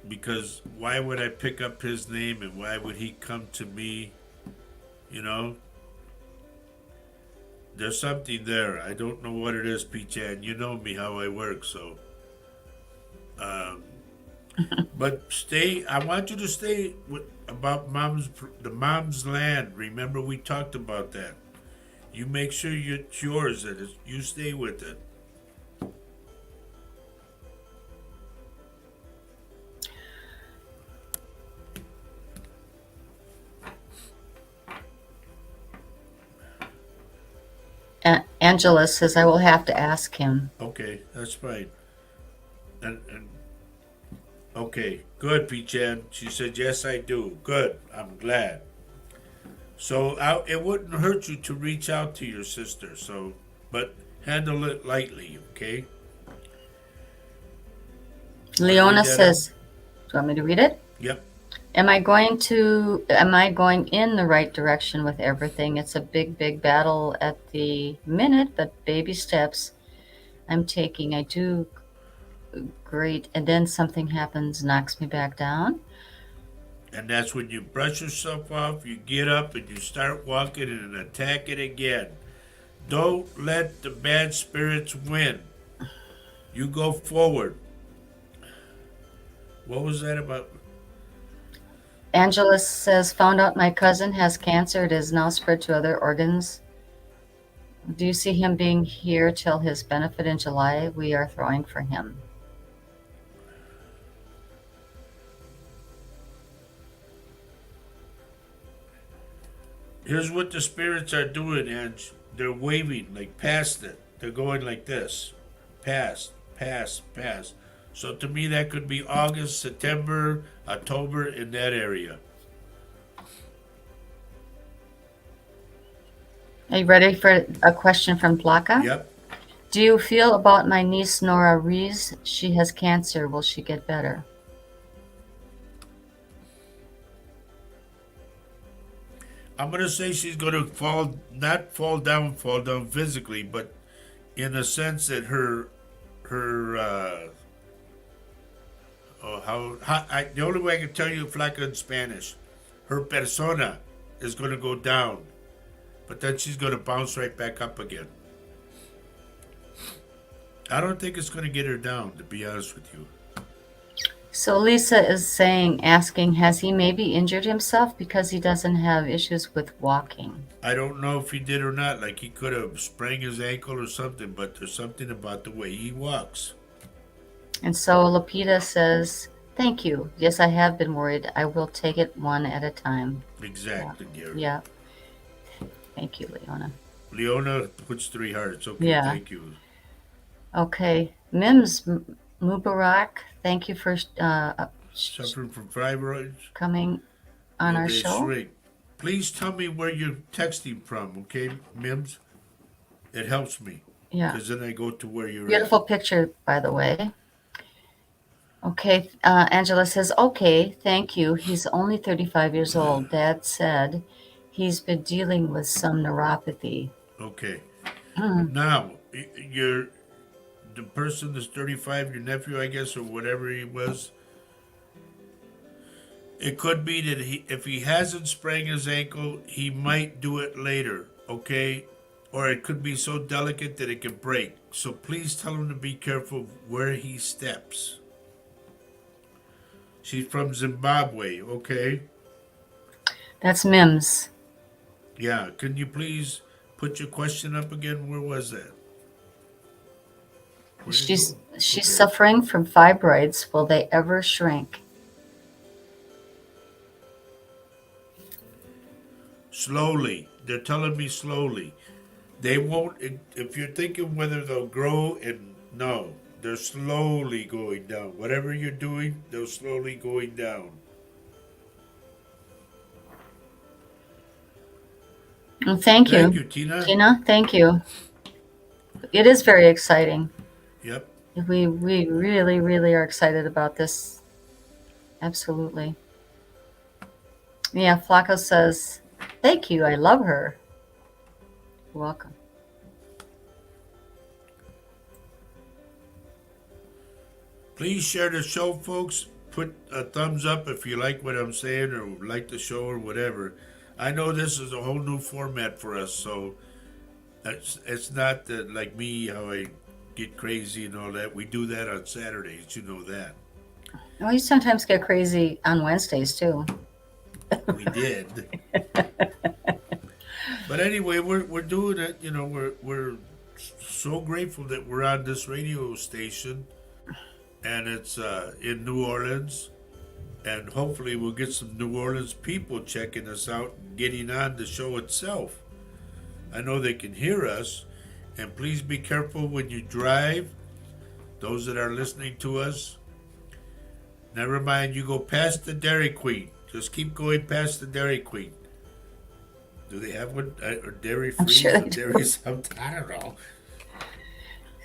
Because why would I pick up his name and why would he come to me? You know? There's something there. I don't know what it is, P-Chan. You know me, how I work, so. But stay. I want you to stay about the mom's land. Remember, we talked about that. You make sure it's yours, that you stay with it. Angela says, I will have to ask him. Okay, that's fine. And okay, good, P-Chan. She said, yes, I do. Good, I'm glad. So it wouldn't hurt you to reach out to your sister. So, but handle it lightly, okay? Leona says, do you want me to read it? Yep. Am I going in the right direction with everything? It's a big battle at the minute, but baby steps I'm taking. I do great, and then something happens, knocks me back down. And that's when you brush yourself off, you get up and you start walking and attack it again. Don't let the bad spirits win. You go forward. What was that about? Angela says, found out my cousin has cancer. It is now spread to other organs. Do you see him being here till his benefit in July? We are throwing for him. Here's what the spirits are doing, Ange. They're waving, like past it. They're going like this. Past. So to me, that could be August, September, October, in that area. Are you ready for a question from Plaka? Yep. Do you feel about my niece Nora Rees? She has cancer. Will she get better? I'm going to say she's going to not fall down physically, but in the sense that the only way I can tell you, Flaca, in Spanish, her persona is going to go down, but then she's going to bounce right back up again. I don't think it's going to get her down, to be honest with you. So Lisa is asking, has he maybe injured himself because he doesn't have issues with walking? I don't know if he did or not. Like, he could have sprained his ankle or something, but there's something about the way he walks. And so Lapita says, thank you. Yes, I have been worried. I will take it one at a time. Exactly, dear. Yeah. Thank you, Leona. Leona puts 3 hearts. Okay, Yeah. Thank you. Okay. Mims Mubarak, thank you for Suffering from fibroids? coming on our They show. shrink. Please tell me where you're texting from, okay, Mims? It helps me. Yeah. Because then I go to where you're Beautiful picture, by the way. Okay. Angela says, okay, thank you. He's only 35 years old. Dad said He's been dealing with some neuropathy. Okay. Mm. Now, you're the person that's 35, your nephew, I guess, or whatever he was. It could be that if he hasn't sprained his ankle, he might do it later, okay? Or it could be so delicate that it could break. So please tell him to be careful where he steps. She's from Zimbabwe, okay? That's Mims. Yeah, can you please put your question up again? Where was that? Where'd it She's go? she's Okay. suffering from fibroids. Will they ever shrink? Slowly. They're telling me slowly. They won't, if you're thinking whether they'll grow, and no, they're slowly going down. Whatever you're doing, they're slowly going down. Well, thank Thank you, you, Tina. Tina. Thank you. It is very exciting. Yep. We really, really are excited about this. Absolutely. Yeah, Flaco says, thank you. I love her. You're welcome. Please share the show, folks. Put a thumbs up if you like what I'm saying or like the show or whatever. I know this is a whole new format for us, so it's not like me, how I get crazy and all that. We do that on Saturdays, you know that. Well, you sometimes get crazy on Wednesdays too. We did. But anyway, we're doing it. You know, we're so grateful that we're on this radio station, and it's in New Orleans, and hopefully we'll get some New Orleans people checking us out and getting on the show itself. I know they can hear us, and please be careful when you drive. Those that are listening to us, never mind. You go past the Dairy Queen. Just keep going past the Dairy Queen. Do they have one? Or dairy free? I'm sure they Dairy do. something? I don't know.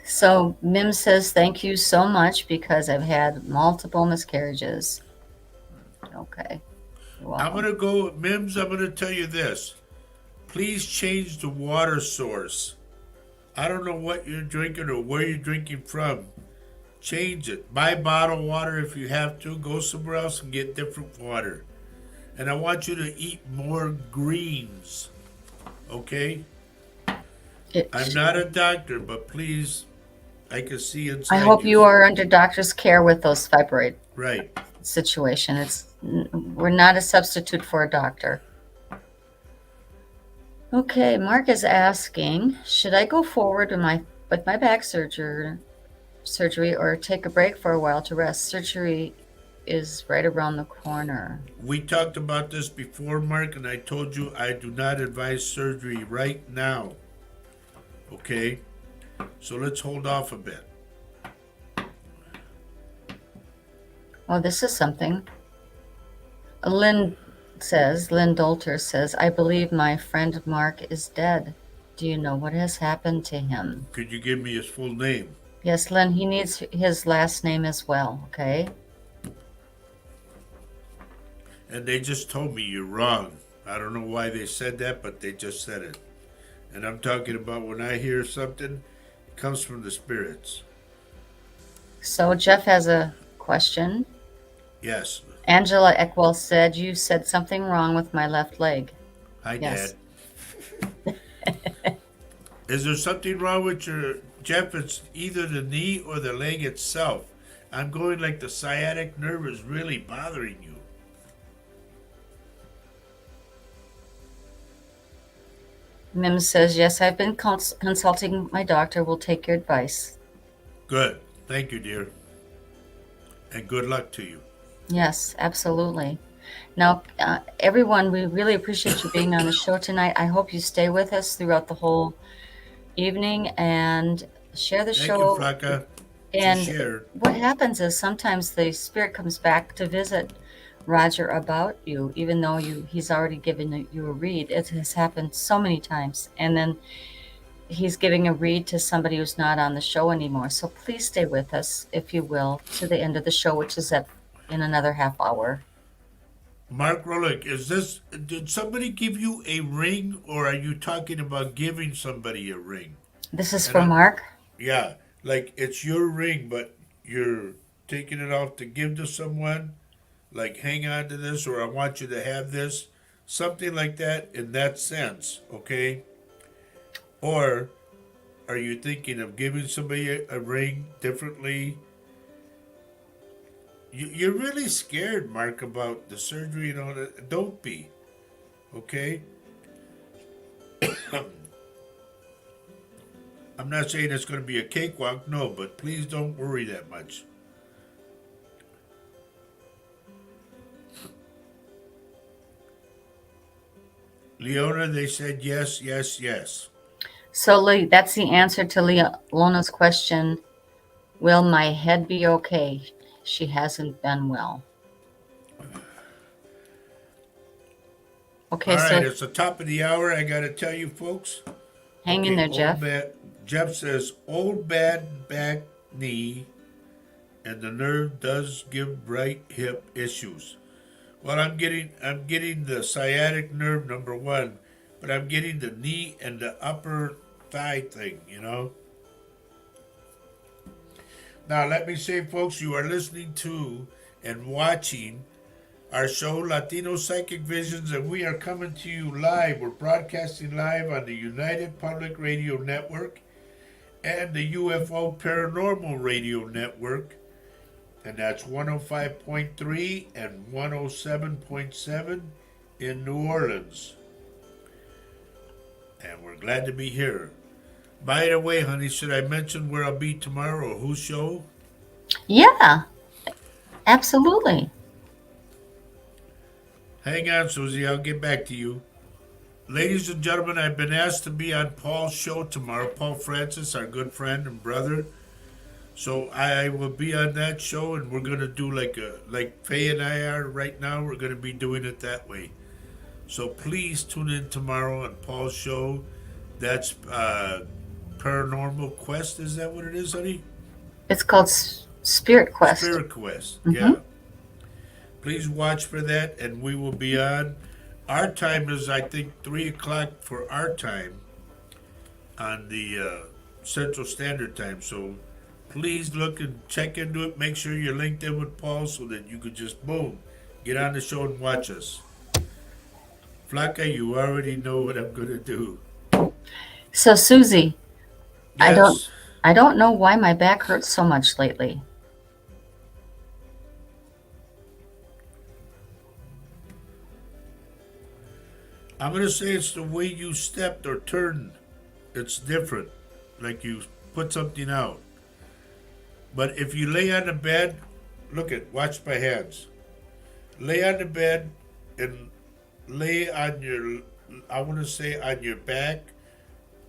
So Mim says, thank you so much because I've had multiple miscarriages. Okay. You're I'm welcome. going to go, Mims, I'm going to tell you this. Please change the water source. I don't know what you're drinking or where you're drinking from. Change it. Buy bottled water if you have to. Go somewhere else and get different water. And I want you to eat more greens. Okay? I'm not a doctor, but please, I can see inside I hope you are under doctor's care with those fibroid Right. situation. We're not a substitute for a doctor. Okay, Mark is asking, should I go forward with my back surgery or take a break for a while to rest? Surgery is right around the corner. We talked about this before, Mark, and I told you I do not advise surgery right now. Okay? So let's hold off a bit. Oh, this is something. Lynn Dolter says, I believe my friend Mark is dead. Do you know what has happened to him? Could you give me his full name? Yes, Lynn, he needs his last name as well, okay? And they just told me you're wrong. I don't know why they said that, but they just said it. And I'm talking about when I hear something, it comes from the spirits. So Jeff has a question. Yes. Angela Eckwell said, you said something wrong with my left leg. Hi, Yes. Dad. Is there something wrong with your... Jeff, it's either the knee or the leg itself. I'm going like the sciatic nerve is really bothering you. Mims says, yes, I've been consulting my doctor. We'll take your advice. Good. Thank you, dear. And good luck to you. Yes, absolutely. Now, everyone, we really appreciate you being on the show tonight. I hope you stay with us throughout the whole evening and share the show. Thank you, Fraka. And Share. what happens is sometimes the spirit comes back to visit Roger about you, even though he's already given you a read. It has happened so many times. And then he's giving a read to somebody who's not on the show anymore. So please stay with us, if you will, to the end of the show, which is in another half hour. Mark Rolick, did somebody give you a ring, or are you talking about giving somebody a ring? This is And for Mark. yeah, like it's your ring, but you're taking it off to give to someone, like hang on to this, or I want you to have this, something like that in that sense, okay? Or are you thinking of giving somebody a ring differently? You're really scared, Mark, about the surgery and all that. Don't be, okay? I'm not saying it's going to be a cakewalk, no, but please don't worry that much. Leona, they said yes, yes, yes. So that's the answer to Leona's question. Will my head be okay? She hasn't been well. Okay, All right, so it's the top of the hour. I got to tell you, folks. hang in there, Jeff. Jeff says, old bad back knee and the nerve does give right hip issues. Well, I'm getting the sciatic nerve number one, but I'm getting the knee and the upper thigh thing, you know. Now, let me say, folks, you are listening to and watching our show, Latino Psychic Visions, and we are coming to you live. We're broadcasting live on the United Public Radio Network and the UFO Paranormal Radio Network, and that's 105.3 and 107.7 in New Orleans. And we're glad to be here. By the way, honey, should I mention where I'll be tomorrow or whose show? Yeah, absolutely. Hang on, Susie, I'll get back to you. Ladies and gentlemen, I've been asked to be on Paul's show tomorrow. Paul Francis, our good friend and brother. So I will be on that show, and we're going to do like Faye and I are right now. We're going to be doing it that way. So please tune in tomorrow on Paul's show. That's Paranormal Quest. Is that what it is, honey? It's called Spirit Quest. Spirit Quest, Mhm. yeah. Please watch for that, and we will be on. Our time is, I think, 3 o'clock for our time on the Central Standard Time. So please look and check into it. Make sure you're linked in with Paul so that you could just, boom, get on the show and watch us. Flaca, you already know what I'm going to do. So Susie, Yes. I don't know why my back hurts so much lately. I'm going to say it's the way you stepped or turned. It's different. Like you put something out. But if you lay on the bed, watch my hands. Lay on the bed and lay on your, I want to say on your back.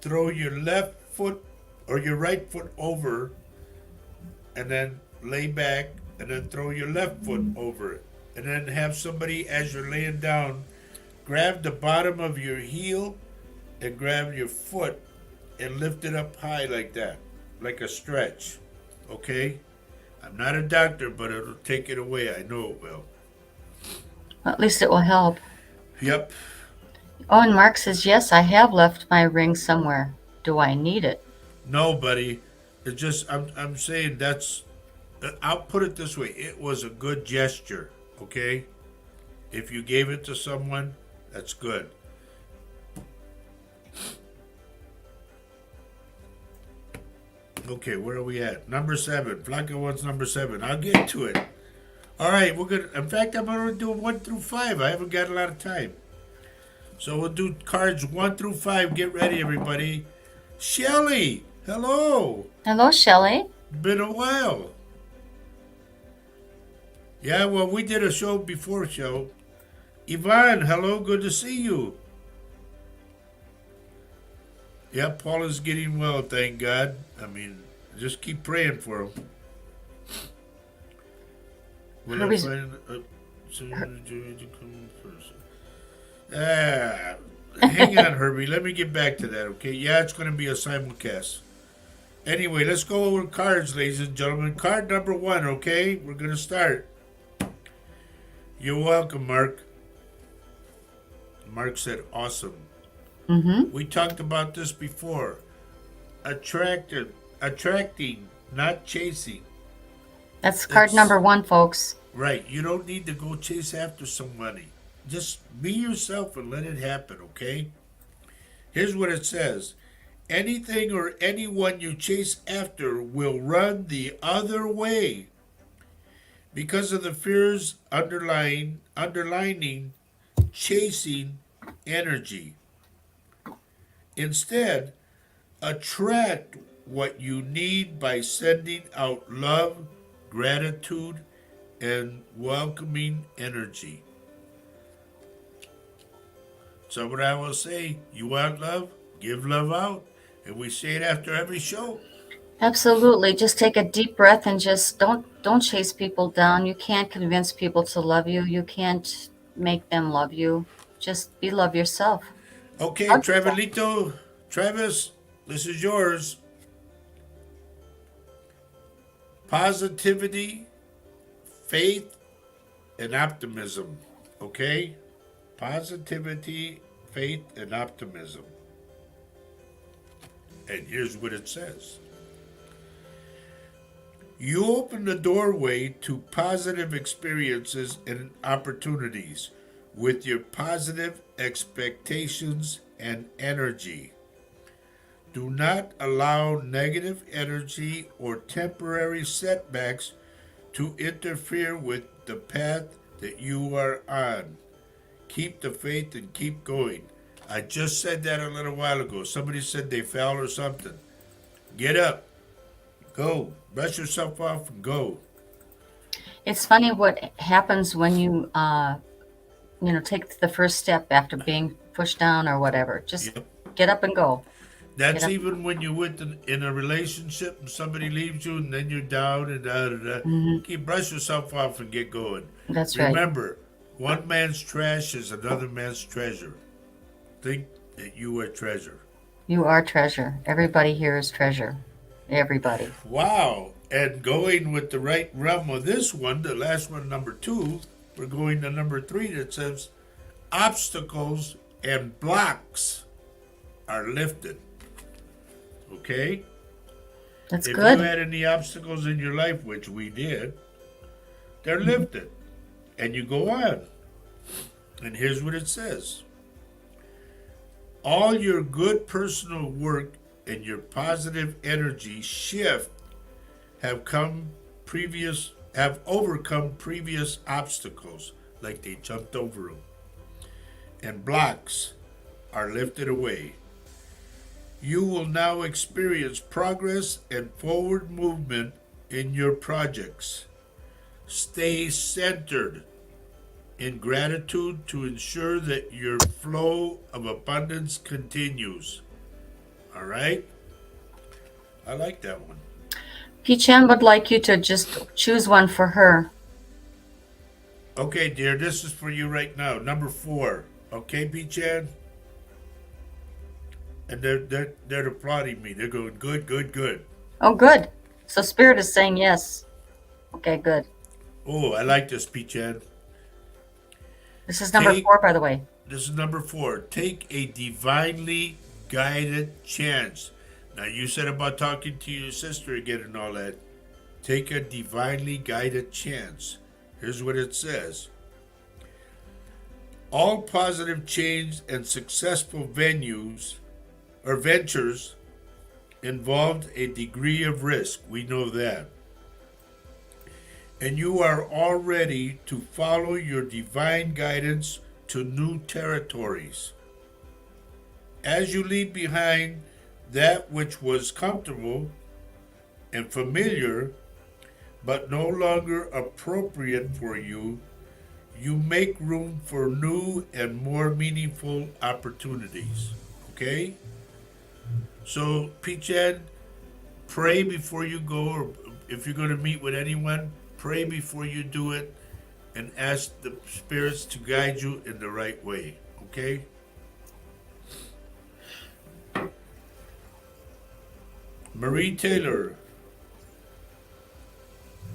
Throw your left foot or your right foot over and then lay back and then throw your left foot over it. And then have somebody, as you're laying down, grab the bottom of your heel and grab your foot and lift it up high like that, like a stretch. Okay? I'm not a doctor, but it'll take it away. I know it will. Well, at least it will help. Yep. Oh, and Mark says, yes, I have left my ring somewhere. Do I need it? No, buddy. It's just, I'm saying that's, I'll put it this way. It was a good gesture, okay? If you gave it to someone, that's good. Okay, where are we at? Number 7. Flaca wants number 7. I'll get to it. All right, we're going to, in fact, I'm going to do 1 through 5. I haven't got a lot of time. So we'll do cards 1 through 5. Get ready, everybody. Shelly, hello. Hello, Shelley. Been a while. Yeah, well, we did a show before show. Yvonne, hello, good to see you. Yeah, Paul is getting well, thank God. I mean, just keep praying for him. Will I find hang on, Herbie. Let me get back to that, okay? Yeah, it's going to be a simulcast. Anyway, let's go over cards, ladies and gentlemen. Card number 1, okay? We're going to start. You're welcome, Mark. Mark said, awesome. Mm-hmm. We talked about this before. Attracting, not chasing. That's card It's number 1, folks. right. You don't need to go chase after somebody. Just be yourself and let it happen, okay? Here's what it says. Anything or anyone you chase after will run the other way because of the fears underlining chasing energy. Instead, attract what you need by sending out love, gratitude, and welcoming energy. So what I will say, you want love? Give love out. And we say it after every show. Absolutely. Just take a deep breath and just don't chase people down. You can't convince people to love you. You can't make them love you. Just be love yourself. Okay, Hug yourself. Travis, this is yours. Positivity, faith, and optimism. Okay? Positivity, faith, and optimism. And here's what it says. You open the doorway to positive experiences and opportunities with your positive expectations and energy. Do not allow negative energy or temporary setbacks to interfere with the path that you are on. Keep the faith and keep going. I just said that a little while ago. Somebody said they fell or something. Get up. Go. Brush yourself off and go. It's funny what happens when you take the first step after being pushed down or whatever. Just Yep. get up and go. That's Get up. even when you're in a relationship and somebody leaves you and then you're down and da da da. Mhm. Keep brush yourself off and get going. That's right. Remember, one man's trash is another man's treasure. Think that you are treasure. You are treasure. Everybody here is treasure. Everybody. Wow. And going with the right realm of this one, the last one, number 2, we're going to number 3 that says obstacles and blocks are lifted. Okay? That's If good. you had any obstacles in your life, which we did, they're lifted. And you go on. And here's what it says. All your good personal work and your positive energy shift have overcome previous obstacles, like they jumped over them. And blocks are lifted away. You will now experience progress and forward movement in your projects. Stay centered in gratitude to ensure that your flow of abundance continues. All right? I like that one. Peach M would like you to just choose one for her. Okay, dear, this is for you right now. Number 4. Okay, P-Chan? And they're applauding me. They're going, good, good, good. Oh, good. So Spirit is saying yes. Okay, good. Oh, I like this, P-Chan. This is number Take- 4, by the way. This is number 4. Take a divinely guided chance. Now, you said about talking to your sister again and all that. Take a divinely guided chance. Here's what it says. All positive change and successful ventures involved a degree of risk. We know that. And you are all ready to follow your divine guidance to new territories. As you leave behind that which was comfortable and familiar, but no longer appropriate for you, you make room for new and more meaningful opportunities. Okay? So, P-Chan, pray before you go, or if you're going to meet with anyone, pray before you do it and ask the spirits to guide you in the right way. Okay? Marie Taylor.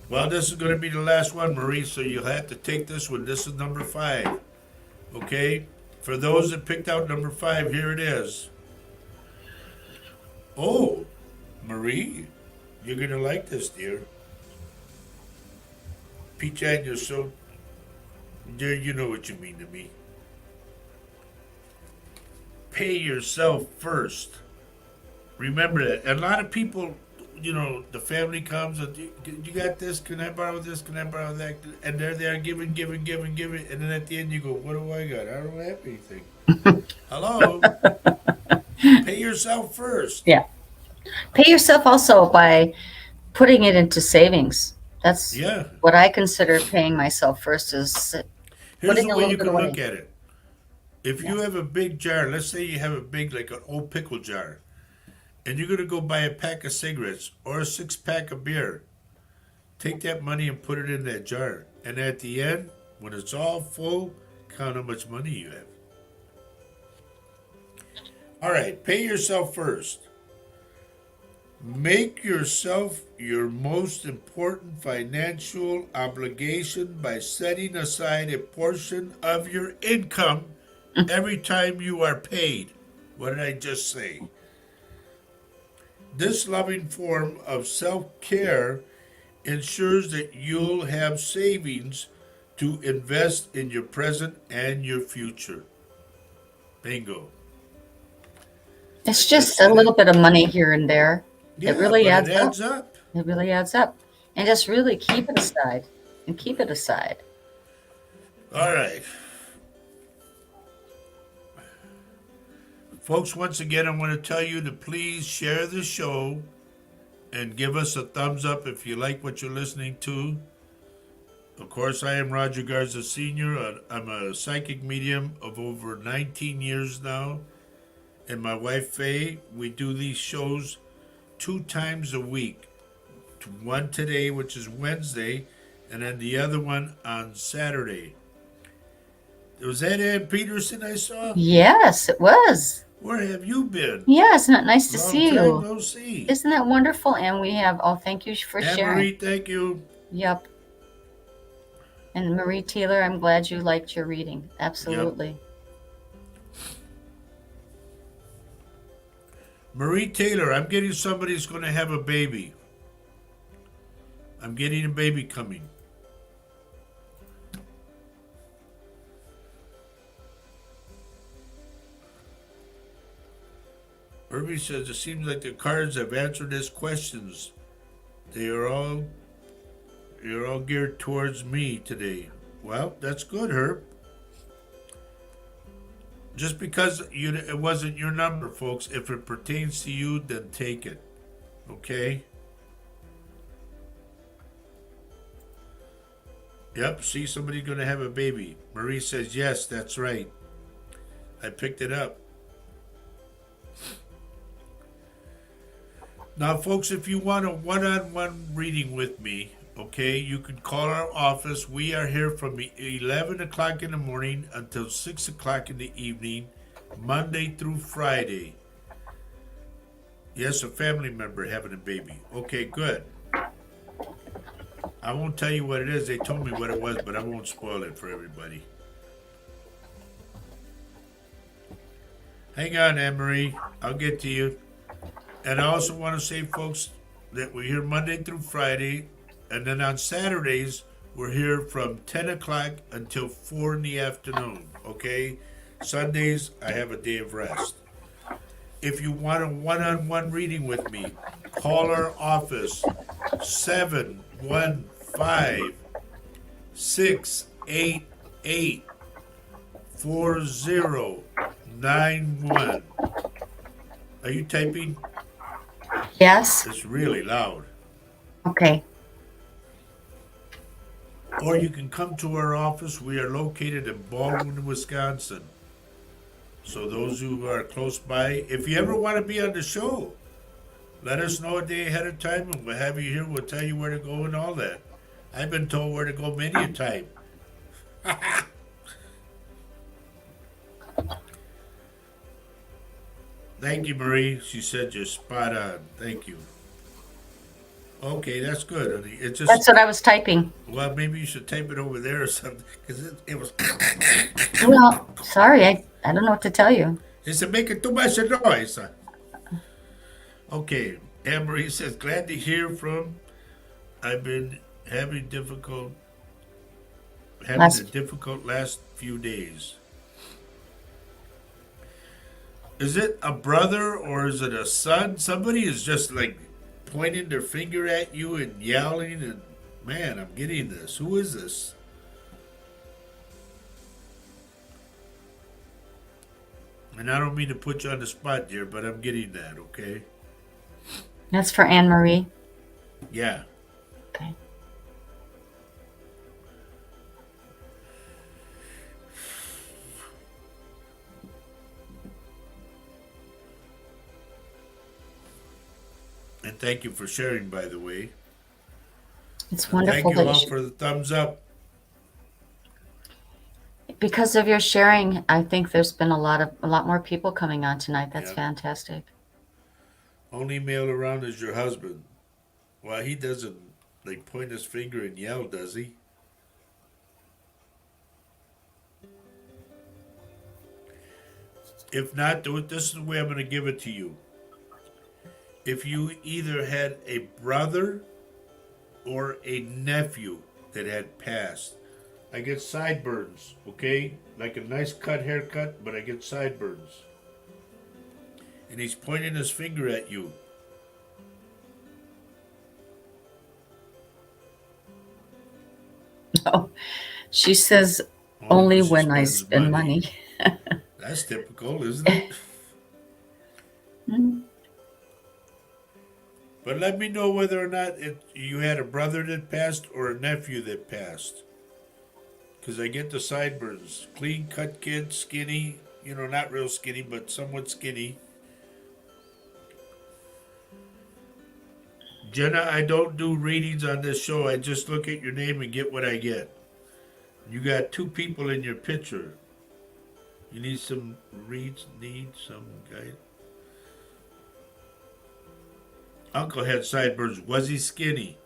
Well, this is going to be the last one, Marie, so you'll have to take this one. This is number 5. Okay? For those that picked out number 5, here it is. Oh, Marie, you're going to like this, dear. Peach-Ann, you're so... Dear, you know what you mean to me. Pay yourself first. Remember that. A lot of people, the family comes and you got this, can I borrow this, can I borrow that? And they're there giving. And then at the end you go, what do I got? I don't have anything. Hello? Pay yourself first. Yeah. Pay yourself also by putting it into savings. That's what I consider paying myself first is Here's putting the a way little you bit can away. look at it. If you have a big jar, let's say you have a big, like an old pickle jar, and you're going to go buy a pack of cigarettes or a 6-pack of beer, take that money and put it in that jar. And at the end, when it's all full, count how much money you have. All right, pay yourself first. Make yourself your most important financial obligation by setting aside a portion of your income every time you are paid. What did I just say? This loving form of self-care ensures that you'll have savings to invest in your present and your future. Bingo. It's just a little bit of money here and there. Yeah, it really but adds up. It really adds up. And just really keep it aside. And keep it aside. All right. Folks, once again, I want to tell you to please share the show and give us a thumbs up if you like what you're listening to. Of course, I am Roger Garza Sr. I'm a psychic medium of over 19 years now. And my wife, Faye, we do these shows 2 times a week. One today, which is Wednesday, and then the other one on Saturday. Was that Ann Peterson I saw? Yes, it was. Where have you been? Yeah, isn't it nice to Long see time you? No see. Isn't that wonderful? And we have, thank you for Anne sharing. Marie, thank you. Yep. And Marie Taylor, I'm glad you liked your reading. Absolutely. Yep. Marie Taylor, I'm getting somebody who's going to have a baby. I'm getting a baby coming. Irving says, it seems like the cards have answered his questions. You're all geared towards me today. Well, that's good, Herb. Just because it wasn't your number, folks, if it pertains to you, then take it. Okay? Yep, see, somebody's going to have a baby. Marie says, yes, that's right. I picked it up. Now, folks, if you want a one-on-one reading with me, okay, you can call our office. We are here from 11 o'clock in the morning until 6 o'clock in the evening, Monday through Friday. Yes, a family member having a baby. Okay, good. I won't tell you what it is. They told me what it was, but I won't spoil it for everybody. Hang on, Anne-Marie. I'll get to you. And I also want to say, folks, that we're here Monday through Friday. And then on Saturdays, we're here from 10 o'clock until 4 in the afternoon, okay? Sundays, I have a day of rest. If you want a one-on-one reading with me, call our office, 715-688-4091. Are you typing? Yes. It's really loud. Okay. Or you can come to our office. We are located in Baldwin, Wisconsin. So those who are close by, if you ever want to be on the show, let us know a day ahead of time and we'll have you here. We'll tell you where to go and all that. I've been told where to go many a time. Thank you, Marie. She said you're spot on. Thank you. Okay, that's good, honey. It just, That's what I was typing. well, maybe you should type it over there or something, because it was. Well, sorry, I don't know what to tell you. It said, making too much noise. Okay, Anne Marie says, glad to hear from. I've been having a Last, difficult last few days. Is it a brother or is it a son? Somebody is just like pointing their finger at you and yelling, and man, I'm getting this. Who is this? And I don't mean to put you on the spot, dear, but I'm getting that, okay? that's for Anne Marie. Yeah. Okay. And thank you for sharing, by the way. It's And wonderful thank you that all for the thumbs up. because of your sharing, I think there's been a lot more people coming on tonight. That's Yeah. fantastic. Only male around is your husband. Well, he doesn't like point his finger and yell, does he? If not, do it. This is the way I'm going to give it to you. If you either had a brother or a nephew that had passed, I get sideburns, okay? Like a nice cut haircut, but I get sideburns. And he's pointing his finger at you. Oh, she says Only only 'cause he when I spends spend money. That's typical, isn't it? Mm. But let me know whether or not you had a brother that passed or a nephew that passed. Because I get the sideburns. Clean cut kid, skinny. You know, not real skinny, but somewhat skinny. Jenna, I don't do readings on this show. I just look at your name and get what I get. You got two people in your picture. You need some reads, need some guide. Uncle had sideburns. Was he skinny?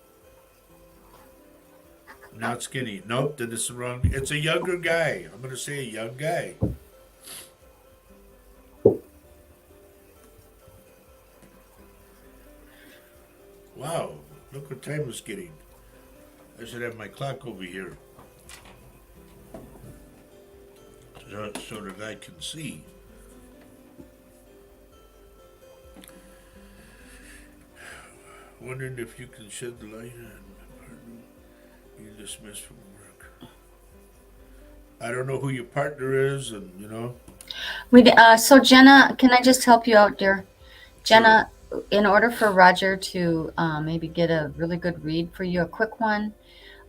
Not skinny. Nope, then it's the wrong. It's a younger guy. I'm going to say a young guy. Wow, look what time it's getting. I should have my clock over here. So that I can see. Wondering if you can shed the light on you dismissed from work. I don't know who your partner is, and you know. So Jenna, can I just help you out, dear? Jenna, in order for Roger to maybe get a really good read for you, a quick one,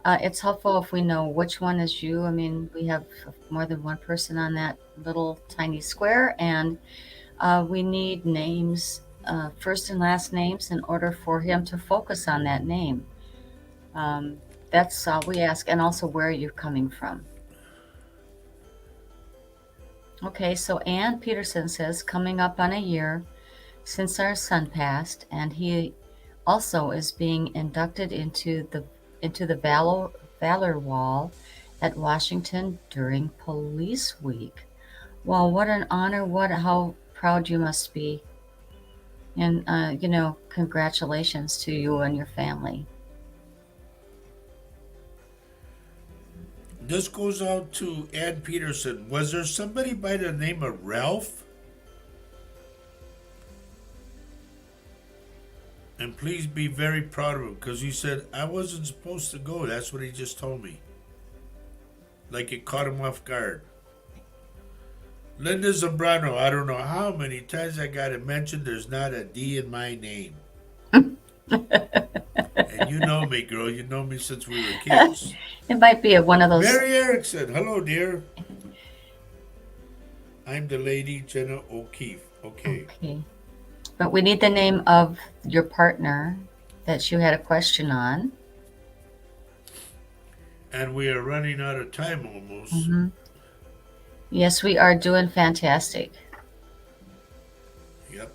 it's helpful if we know which one is you. I mean, we have more than one person on that little tiny square, and we need names, first and last names, in order for him to focus on that name. That's all we ask, and also where you're coming from. Okay, so Ann Peterson says, coming up on a year since our son passed, and he also is being inducted into the Valor Wall at Washington during Police Week. Well, what an honor! How proud you must be, and congratulations to you and your family. This goes out to Ann Peterson. Was there somebody by the name of Ralph? And please be very proud of him, because he said, I wasn't supposed to go. That's what he just told me. Like it caught him off guard. Linda Zambrano, I don't know how many times I got to mention there's not a D in my name. And you know me, girl. You know me since we were kids. It might be one of those. Mary Erickson, hello, dear. I'm the lady, Jenna O'Keefe. Okay. But we need the name of your partner that you had a question on. And we are running out of time almost. Mm-hmm. Yes, we are doing fantastic. Yep.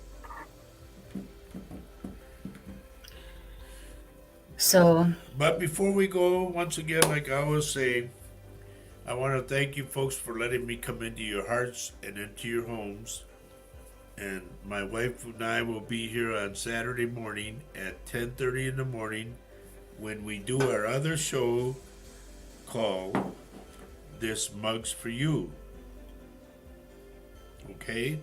So, But before we go, once again, like I always say, I want to thank you folks for letting me come into your hearts and into your homes. And my wife and I will be here on Saturday morning at 10:30 in the morning when we do our other show called This Mug's for You. Okay?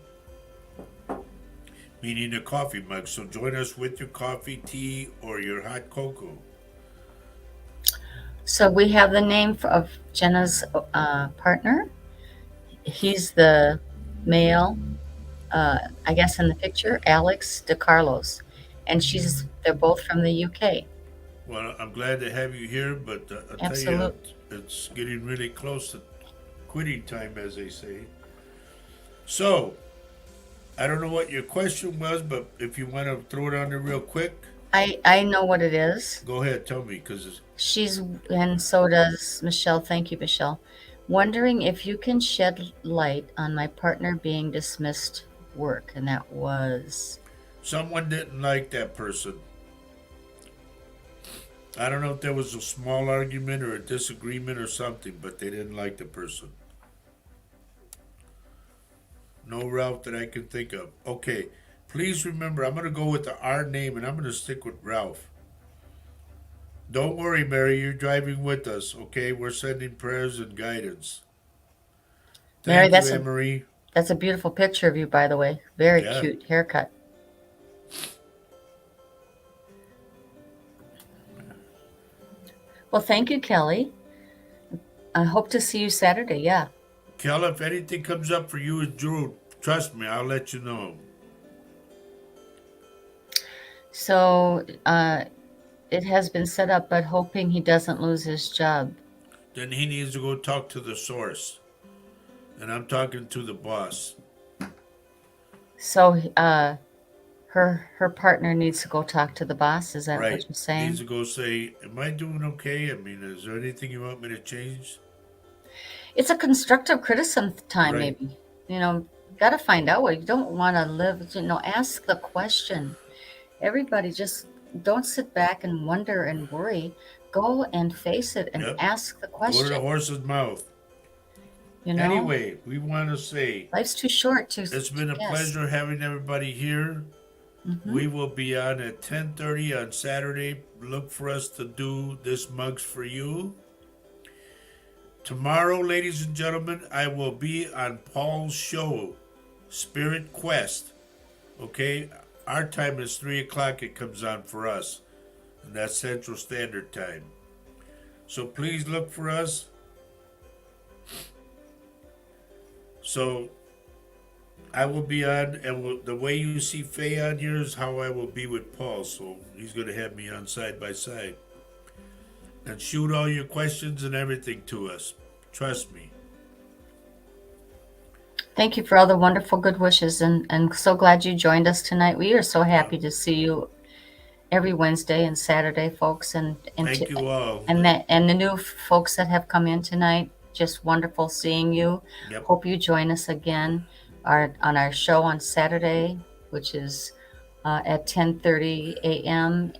Meaning a coffee mug. So join us with your coffee, tea, or your hot cocoa. so we have the name of Jenna's partner. He's the male, I guess in the picture, Alex DeCarlos, and they're both from the UK. Well, I'm glad to have you here, but I'll tell you, Absolutely. it's getting really close to quitting time, as they say. So, I don't know what your question was, but if you want to throw it on there real quick, I know what it is. go ahead, tell me, because And so does Michelle. Thank you, Michelle. Wondering if you can shed light on my partner being dismissed work, and that was someone didn't like that person. I don't know if there was a small argument or a disagreement or something, but they didn't like the person. No, Ralph, that I can think of. Okay, please remember, I'm going to go with the R name and I'm going to stick with Ralph. Don't worry, Mary, you're driving with us, okay? We're sending prayers and guidance. Mary. Thank you, Emery. That's a beautiful picture of you, by the way. Very Yeah. cute haircut. Well, thank you, Kelly. I hope to see you Saturday. Yeah. Kel, if anything comes up for you and Drew, trust me, I'll let you know. So it has been set up, but hoping he doesn't lose his job. Then he needs to go talk to the source. And I'm talking to the boss. So her partner needs to go talk to the boss. Is that Right. what you're saying? Needs to go say, am I doing okay? I mean, is there anything you want me to change? It's a constructive criticism time, Right. maybe. You got to find out what you don't want to live. Ask the question. Everybody just don't sit back and wonder and worry. Go and face it and Yep. ask the Go to question. the horse's mouth. You know, Anyway, we want to say life's too short to. it's been a guess. pleasure having everybody here. Mhm. We will be on at 10:30 on Saturday. Look for us to do This Mug's for You. Tomorrow, ladies and gentlemen, I will be on Paul's show, Spirit Quest. Okay? Our time is 3 o'clock. It comes on for us. And that's Central Standard Time. So please look for us. So I will be on, and the way you see Faye on here is how I will be with Paul. So he's going to have me on side by side. And shoot all your questions and everything to us. Trust me. Thank you for all the wonderful good wishes, and so glad you joined us tonight. We are so happy to see you every Wednesday and Saturday, folks, and Thank you all. and the new folks that have come in tonight. Just wonderful seeing you. Yep. Hope you join us again on our show on Saturday, which is at 10:30 a.m.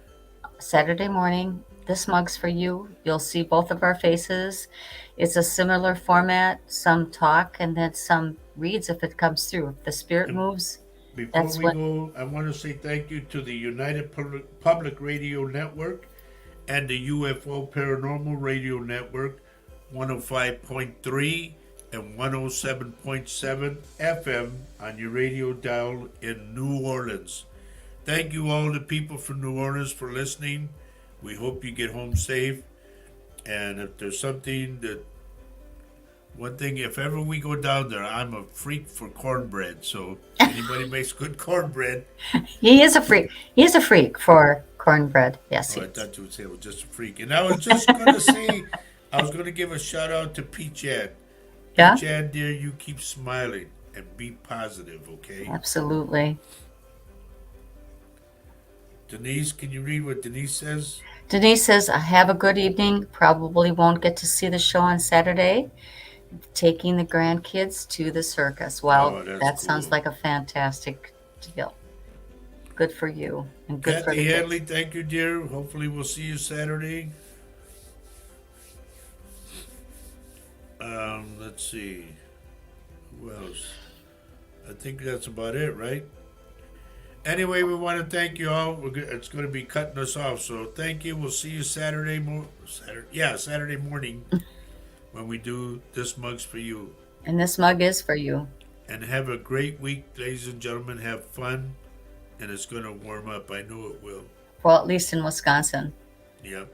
Saturday morning. This Mug's for You. You'll see both of our faces. It's a similar format, some talk and then some reads if it comes through. If the spirit moves, Before that's we what. go, I want to say thank you to the United Public Radio Network and the UFO Paranormal Radio Network, 105.3 and 107.7 FM on your radio dial in New Orleans. Thank you all the people from New Orleans for listening. We hope you get home safe. And if there's something that, one thing, if ever we go down there, I'm a freak for cornbread. So if anybody makes good cornbread. He is a freak. He is a freak for cornbread. Yes, Oh, he I is. thought you would say I was just a freak. And I was just going to say, I was going to give a shout out to Peach Ann. Yeah, Peach Ann, dear, you keep smiling and be positive, okay? absolutely. Denise, can you read what Denise says? Denise says, I have a good evening. Probably won't get to see the show on Saturday. Taking the grandkids to the circus. Well, Oh, that's that sounds cool. like a fantastic deal. good for you and good for the Kathy kids. Hadley, thank you, dear. Hopefully, we'll see you Saturday. Let's see. Who else? I think that's about it, right? Anyway, we want to thank you all. It's going to be cutting us off, so thank you. We'll see you Saturday morning when we do This Mug's for You. And this mug is for you. And have a great week, ladies and gentlemen. Have fun, and it's going to warm up. I know it will. Well, at least in Wisconsin. Yep.